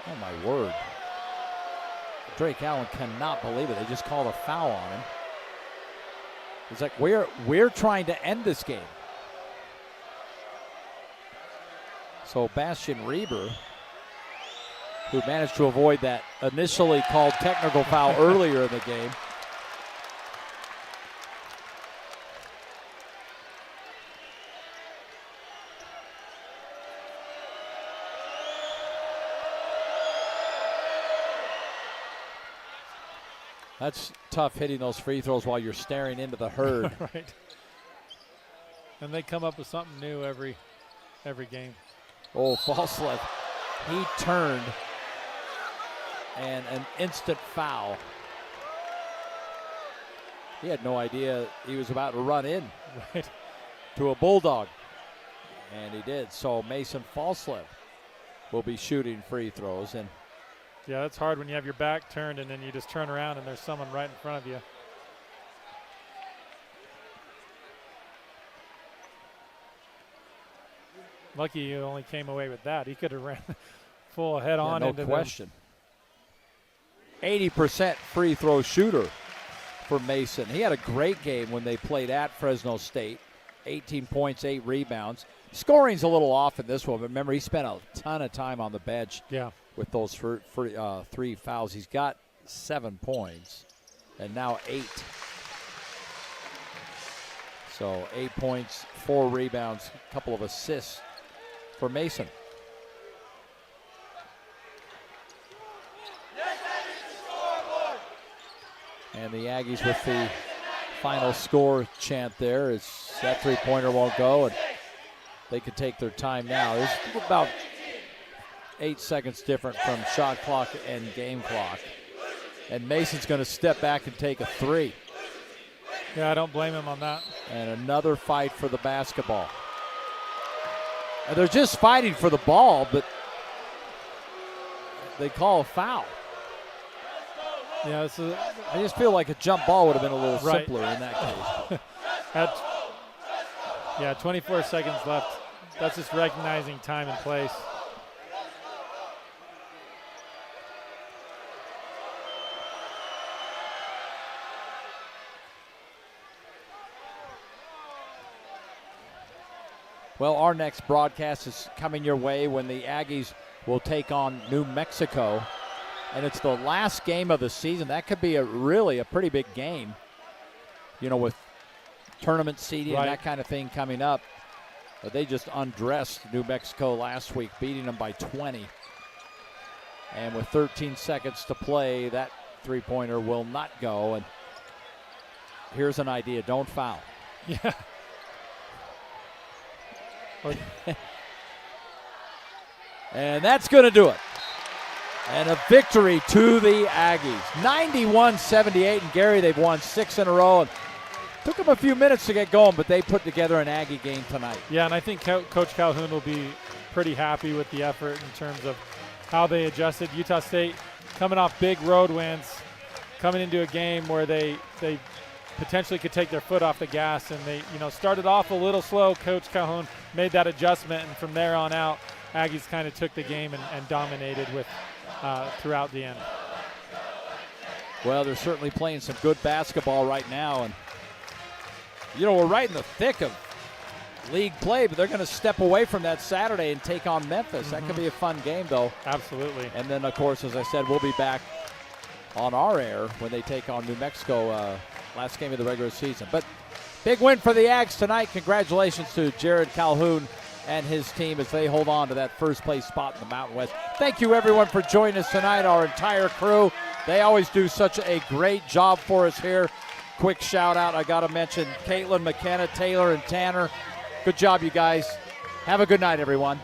Oh, my word. Drake Allen cannot believe it. They just called a foul on him. It's like we're trying to end this game. So Bastian Reber, who managed to avoid that initially called technical foul earlier in the game. That's tough, hitting those free throws while you're staring into the herd. Right. And they come up with something new every game. Oh, Falslip. He turned, and an instant foul. He had no idea he was about to run in to a Bulldog, and he did. So Mason Falslip will be shooting free throws. And yeah, that's hard when you have your back turned and then you just turn around and there's someone right in front of you. Lucky you only came away with that. He could have ran full head on into no question. 80% free throw shooter for Mason. He had a great game when they played at Fresno State. 18 points, 8 rebounds. Scoring's a little off in this one, but remember, he spent a ton of time on the bench. Yeah. With those 3 fouls. He's got 7 points and now 8. So 8 points, 4 rebounds, a couple of assists for Mason. And the Aggies with the final score chant there is that 3-pointer won't go, and they could take their time now. There's about 8 seconds different from shot clock and game clock. And Mason's going to step back and take a 3. Yeah, I don't blame him on that. And another fight for the basketball. And they're just fighting for the ball, but they call a foul. Yeah, I just feel like a jump ball would have been a little simpler in that case. 24 seconds left. That's just recognizing time and place. Well, our next broadcast is coming your way when the Aggies will take on New Mexico. And it's the last game of the season. That could be really a pretty big game, with tournament seeding and that kind of thing coming up. But they just undressed New Mexico last week, beating them by 20. And with 13 seconds to play, that 3-pointer will not go. And here's an idea. Don't foul. Yeah. And that's going to do it. And a victory to the Aggies. 91-78. And Gary, they've won 6 in a row. And took them a few minutes to get going, but they put together an Aggie game tonight. Yeah, and I think Coach Calhoun will be pretty happy with the effort in terms of how they adjusted. Utah State coming off big road wins, coming into a game where they potentially could take their foot off the gas, and they started off a little slow. Coach Calhoun made that adjustment, and from there on out, Aggies kind of took the game and dominated with throughout the end. Well, they're certainly playing some good basketball right now, and we're right in the thick of league play, but they're going to step away from that Saturday and take on Memphis. That could be a fun game, though. Absolutely. And then, of course, as I said, we'll be back on our air when they take on New Mexico, last game of the regular season. But Big win for the Ags tonight. Congratulations to Jared Calhoun and his team as they hold on to that first place spot in the Mountain West. Thank you everyone for joining us tonight, our entire crew. They always do such a great job for us here. Quick shout out, I gotta mention Caitlin, McKenna, Taylor, and Tanner. Good job, you guys. Have a good night, everyone.